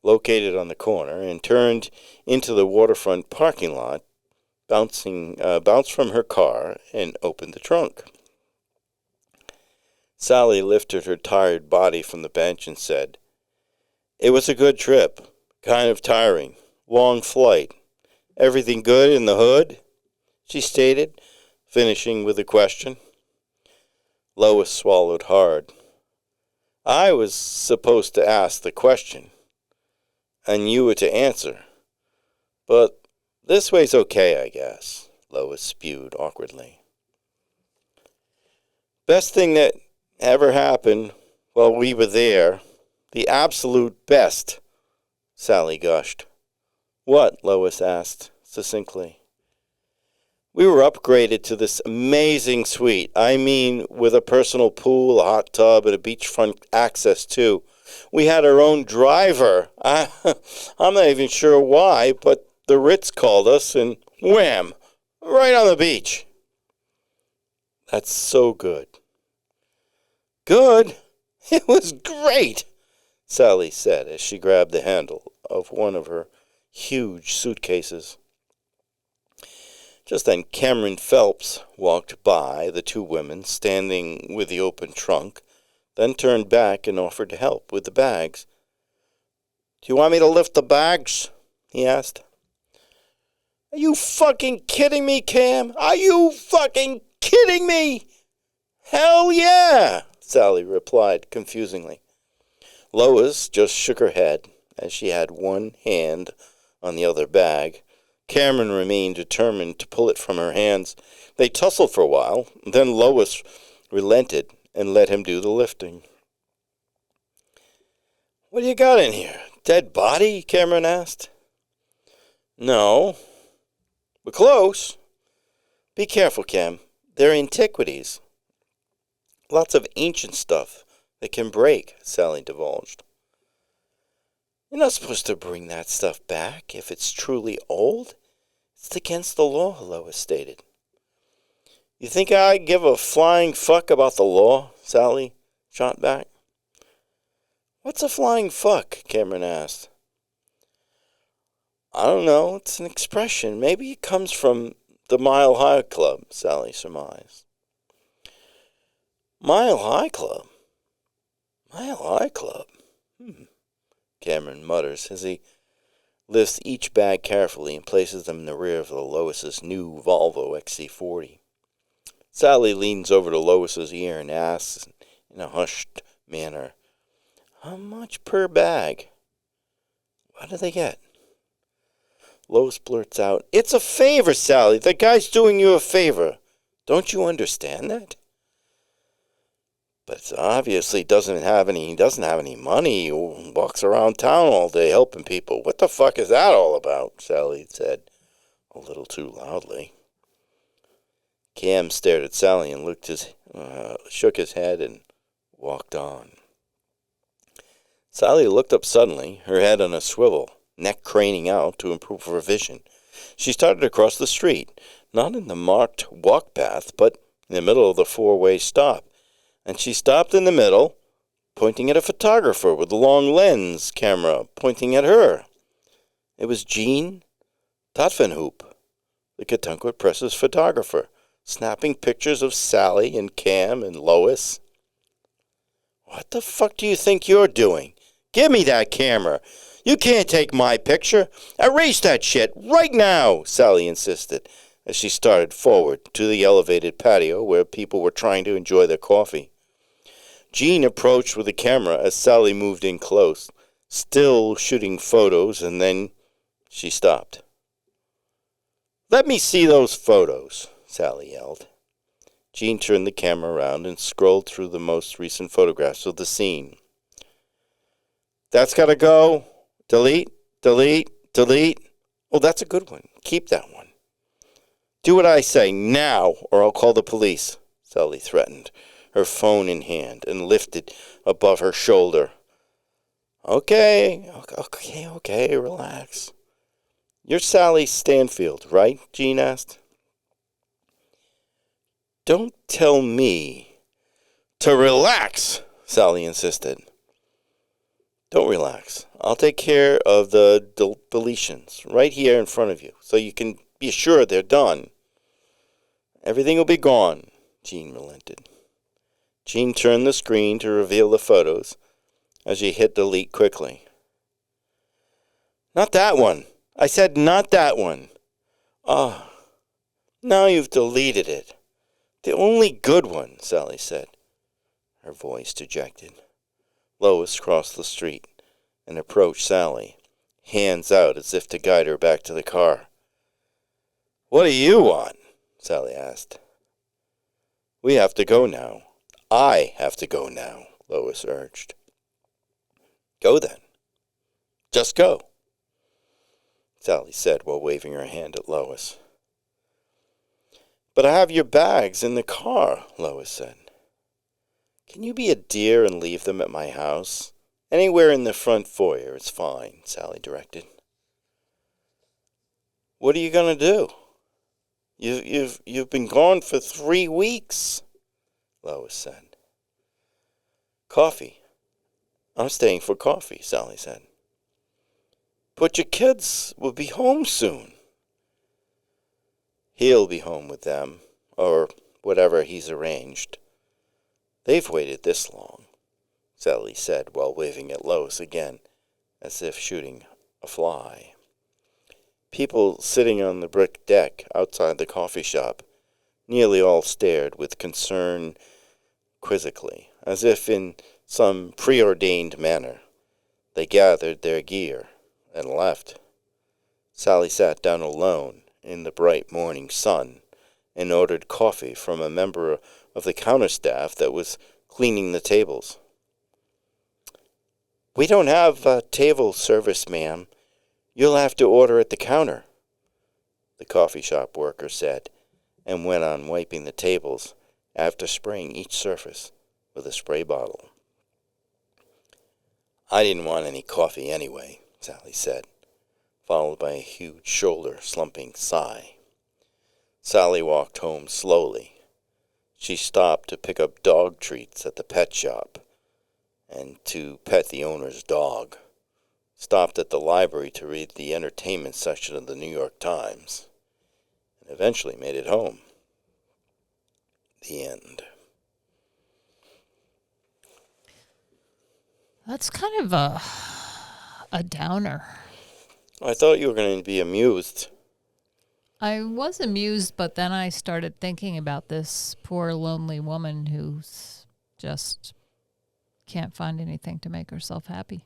located on the corner and turned into the waterfront parking lot, bounced from her car and opened the trunk. Sally lifted her tired body from the bench and said, "It was a good trip, kind of tiring, long flight. Everything good in the hood?" she stated, finishing with a question. Lois swallowed hard. I was supposed to ask the question, and you were to answer. But this way's okay, I guess, Lois spewed awkwardly. Best thing that ever happened while we were there. The absolute best, Sally gushed. What? Lois asked succinctly. We were upgraded to this amazing suite. I mean, with a personal pool, a hot tub, and a beachfront access, too. We had our own driver. I'm not even sure why, but the Ritz called us, and wham! Right on the beach. That's so good. Good? It was great, Sally said as she grabbed the handle of one of her huge suitcases. Just then Cameron Phelps walked by the two women standing with the open trunk, then turned back and offered to help with the bags. "Do you want me to lift the bags?" he asked. "Are you fucking kidding me, Cam? Are you fucking kidding me?" "Hell yeah," Sally replied confusingly. Lois just shook her head as she had one hand on the other bag. Cameron remained determined to pull it from her hands. They tussled for a while, then Lois relented and let him do the lifting. "What do you got in here? Dead body?" Cameron asked. "No, but close. Be careful, Cam. They're antiquities. Lots of ancient stuff that can break," Sally divulged. "You're not supposed to bring that stuff back if it's truly old. It's against the law," Lois stated. "You think I give a flying fuck about the law?" Sally shot back. "What's a flying fuck?" Cameron asked. "I don't know. It's an expression. Maybe it comes from the Mile High Club," Sally surmised. "Mile High Club? Mile High Club? Cameron mutters as he lifts each bag carefully and places them in the rear of the Lois's new Volvo XC40. Sally leans over to Lois's ear and asks in a hushed manner, "How much per bag? What do they get?" Lois blurts out, "It's a favor, Sally. The guy's doing you a favor. Don't you understand that?" "But obviously he doesn't have any money. He walks around town all day helping people. What the fuck is that all about?" Sally said a little too loudly. Cam stared at Sally and shook his head and walked on. Sally looked up suddenly, her head on a swivel, neck craning out to improve her vision. She started across the street, not in the marked walk path, but in the middle of the four-way stop. And she stopped in the middle, pointing at a photographer with a long lens camera pointing at her. It was Jean Totvenhoop, the Katunkwit Press's photographer, snapping pictures of Sally and Cam and Lois. "What the fuck do you think you're doing? Give me that camera. You can't take my picture. Erase that shit right now," Sally insisted as she started forward to the elevated patio where people were trying to enjoy their coffee. Jean approached with the camera as Sally moved in close, still shooting photos, and then she stopped. "Let me see those photos," Sally yelled. Jean turned the camera around and scrolled through the most recent photographs of the scene. "That's gotta go. Delete, delete, delete. Oh, that's a good one. Keep that one." "Do what I say now, or I'll call the police," Sally threatened, her phone in hand and lifted above her shoulder. Okay, relax. "You're Sally Stanfield, right?" Jean asked. "Don't tell me to relax," Sally insisted. "Don't relax. I'll take care of the deletions right here in front of you, so you can be sure they're done. Everything will be gone," Jean relented. Jean turned the screen to reveal the photos as she hit delete quickly. "Not that one. I said not that one." "Ah, now you've deleted it. The only good one," Sally said, her voice dejected. Lois crossed the street and approached Sally, hands out as if to guide her back to the car. "What do you want?" Sally asked. "We have to go now. I have to go now," Lois urged. "Go then. Just go," Sally said while waving her hand at Lois. But I have your bags in the car, Lois said. Can you be a dear and leave them at my house? Anywhere in the front foyer is fine, Sally directed. What are you going to do? You've been gone for 3 weeks, Lois said. Coffee. I'm staying for coffee, Sally said. But your kids will be home soon. He'll be home with them, or whatever he's arranged. They've waited this long, Sally said while waving at Lois again, as if shooting a fly. People sitting on the brick deck outside the coffee shop nearly all stared with concern quizzically, as if in some preordained manner. They gathered their gear and left. Sally sat down alone in the bright morning sun and ordered coffee from a member of the counter staff that was cleaning the tables. We don't have table service, ma'am. You'll have to order at the counter, the coffee shop worker said, and went on wiping the tables after spraying each surface with a spray bottle. I didn't want any coffee anyway, Sally said, followed by a huge shoulder-slumping sigh. Sally walked home slowly. She stopped to pick up dog treats at the pet shop and to pet the owner's dog. Stopped at the library to read the entertainment section of the New York Times, and eventually made it home. The end.
That's kind of a downer.
I thought you were going to be amused.
I was amused, but then I started thinking about this poor lonely woman who's just can't find anything to make herself happy.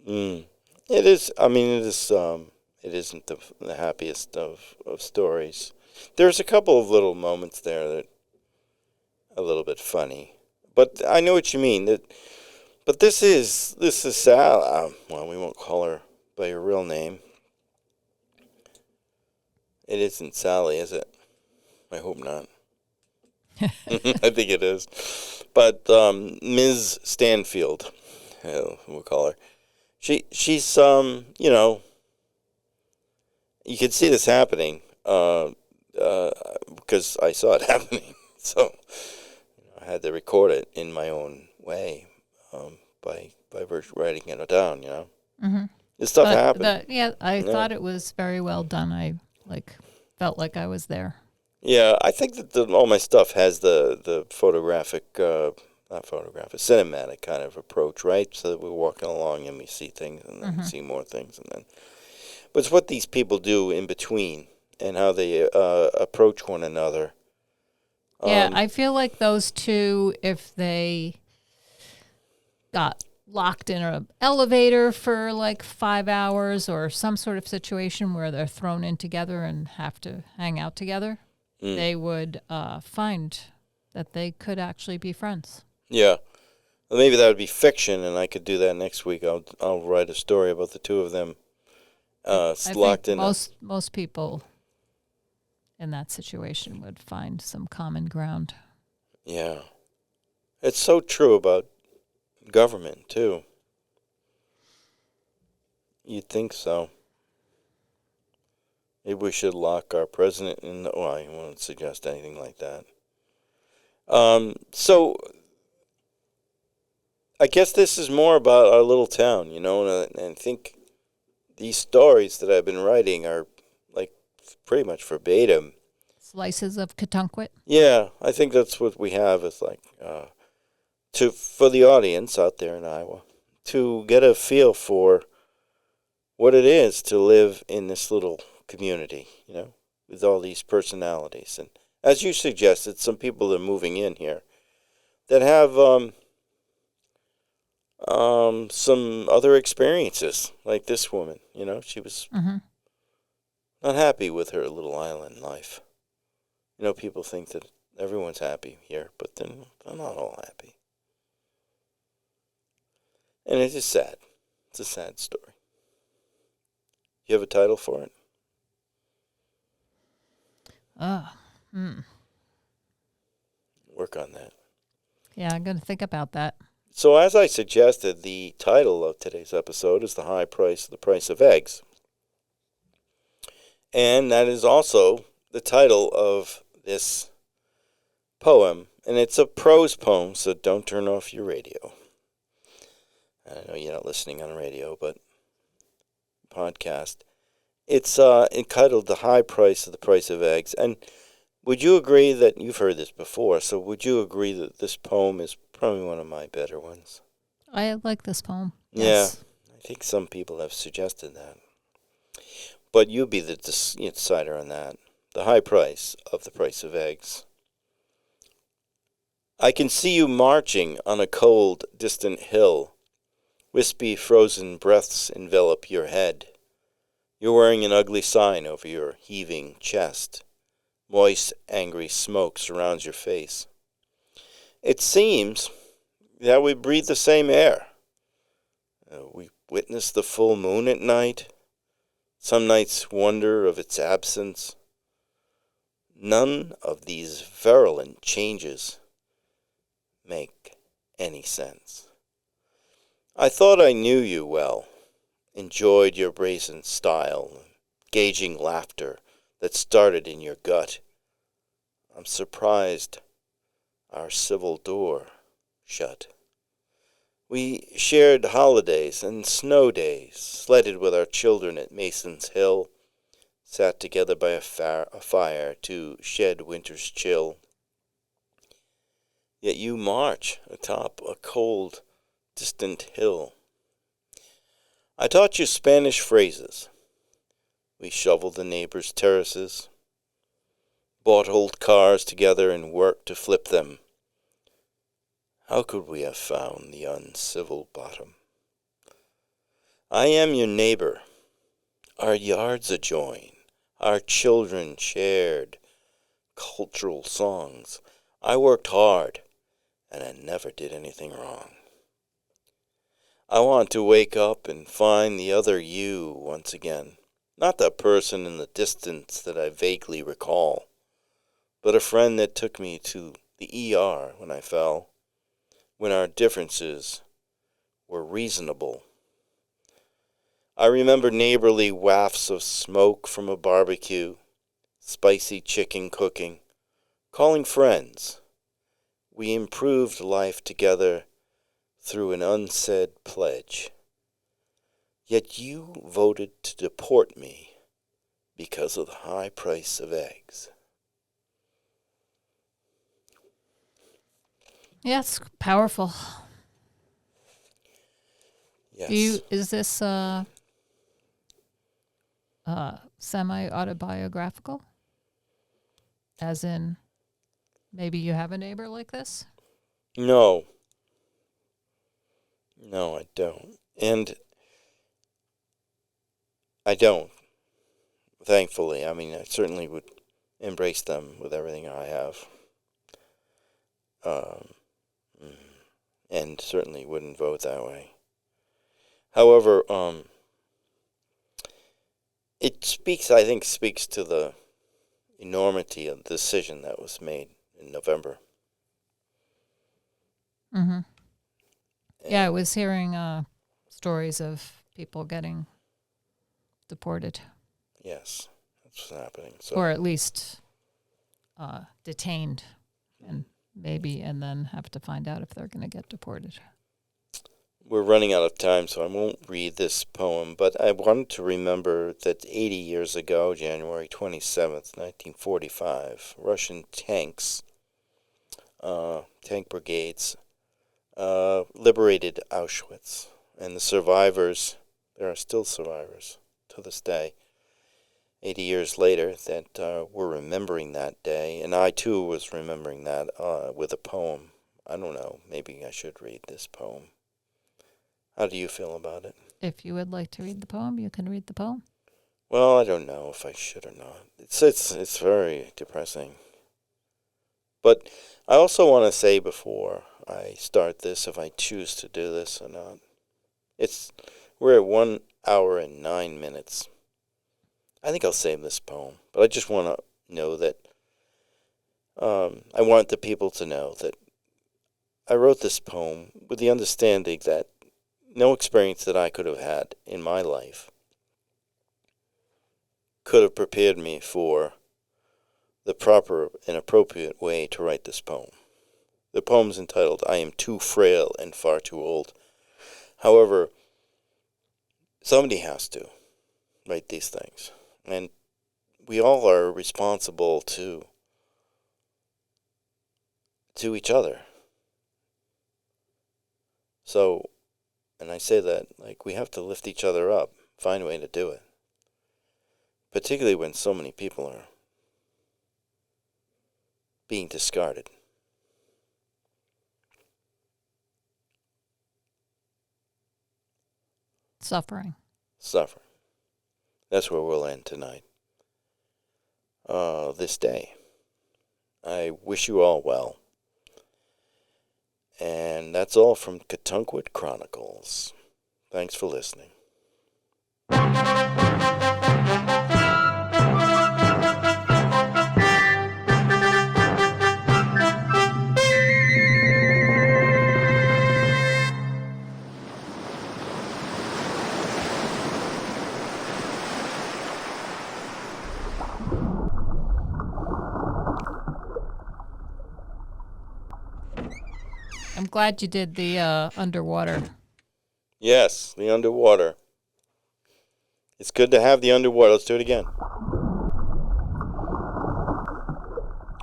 It is. I mean, it is. It isn't the happiest of stories. There's a couple of little moments there that are a little bit funny, but I know what you mean. But this is Sal. Well, we won't call her by her real name. It isn't Sally, is it? I hope not. I think it is. But Ms. Stanfield, we'll call her. She's you know, you could see this happening because I saw it happening. So I had to record it in my own way by writing it down. You know, this stuff happened.
I thought it was very well done. I felt like I was there.
Yeah, I think that all my stuff has the photographic, not photographic, cinematic kind of approach, right? So that we're walking along and we see things and then we see more things. But it's what these people do in between and how they approach one another.
Yeah, I feel like those two, if they got locked in an elevator for 5 hours or some sort of situation where they're thrown in together and have to hang out together, they would find that they could actually be friends.
Yeah. Well, maybe that would be fiction, and I could do that next week. I'll write a story about the two of them locked in.
Most people in that situation would find some common ground.
Yeah. It's so true about government, too. You'd think so. Maybe we should lock our president in the... Well, I won't suggest anything like that. So, I guess this is more about our little town, you know, and I think these stories that I've been writing are, pretty much verbatim.
Slices of Katunkwit?
Yeah, I think that's what we have is, for the audience out there in Iowa, to get a feel for what it is to live in this little community, you know, with all these personalities. And as you suggested, some people that are moving in here that have some other experiences, like this woman, you know, she was not happy with her little island life. You know, people think that everyone's happy here, but they're not all happy. And it is sad. It's a sad story. You have a title for it? work on that.
Yeah, I'm going to think about that.
So as I suggested, the title of today's episode is The High Price, the Price of Eggs. And that is also the title of this poem. And it's a prose poem, so don't turn off your radio. I know you're not listening on radio, but podcast. It's entitled The High Price of the Price of Eggs. And would you agree that, you've heard this before, so would you agree that this poem is probably one of my better ones?
I like this poem.
Yeah,
Yes.
I think some people have suggested that. But you be the decider on that. The high price of the price of eggs. I can see you marching on a cold, distant hill. Wispy, frozen breaths envelop your head. You're wearing an ugly sign over your heaving chest. Moist, angry smoke surrounds your face. It seems that we breathe the same air. We witness the full moon at night. Some nights wonder of its absence. None of these virulent changes make any sense. I thought I knew you well, enjoyed your brazen style, gauging laughter that started in your gut. I'm surprised our civil door shut. We shared holidays and snow days, sledded with our children at Mason's Hill, sat together by a fire to shed winter's chill. Yet you march atop a cold, distant hill. I taught you Spanish phrases. We shoveled the neighbors' terraces, bought old cars together and worked to flip them. How could we have found the uncivil bottom? I am your neighbor. Our yards adjoin. Our children shared cultural songs. I worked hard, and I never did anything wrong. I want to wake up and find the other you once again. Not the person in the distance that I vaguely recall, but a friend that took me to the ER when I fell, when our differences were reasonable. I remember neighborly wafts of smoke from a barbecue, spicy chicken cooking, calling friends. We improved life together through an unsaid pledge. Yet you voted to deport me because of the high price of eggs.
Yeah, it's powerful.
Yes.
Is this semi-autobiographical? As in, maybe you have a neighbor like this?
No. No, I don't. And I don't. Thankfully. I mean, I certainly would embrace them with everything I have. And certainly wouldn't vote that way. However, it speaks to the enormity of the decision that was made in November.
Mm-hmm. Yeah, I was hearing stories of people getting deported.
Yes, that's what's happening. So,
or at least detained, and then have to find out if they're going to get deported.
We're running out of time, so I won't read this poem, but I wanted to remember that 80 years ago, January 27th, 1945, Russian tanks, tank brigades, liberated Auschwitz. And the survivors, there are still survivors to this day, 80 years later, that we're remembering that day. And I, too, was remembering that with a poem. I don't know, maybe I should read this poem. How do you feel about it?
If you would like to read the poem, you can read the poem.
Well, I don't know if I should or not. It's very depressing. But I also want to say before I start this, if I choose to do this or not, we're at 1 hour and 9 minutes. I think I'll save this poem, but I just want to know that I want the people to know that I wrote this poem with the understanding that no experience that I could have had in my life could have prepared me for the proper and appropriate way to write this poem. The poem's entitled, I Am Too Frail and Far Too Old. However, somebody has to write these things. And we all are responsible to each other. So, and I say that, like, we have to lift each other up, find a way to do it. Particularly when so many people are being discarded.
Suffering.
That's where we'll end tonight. This day. I wish you all well. And that's all from Katunkwit Chronicles. Thanks for listening.
I'm glad you did the underwater.
Yes, the underwater. It's good to have the underwater. Let's do it again.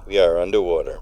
We are underwater.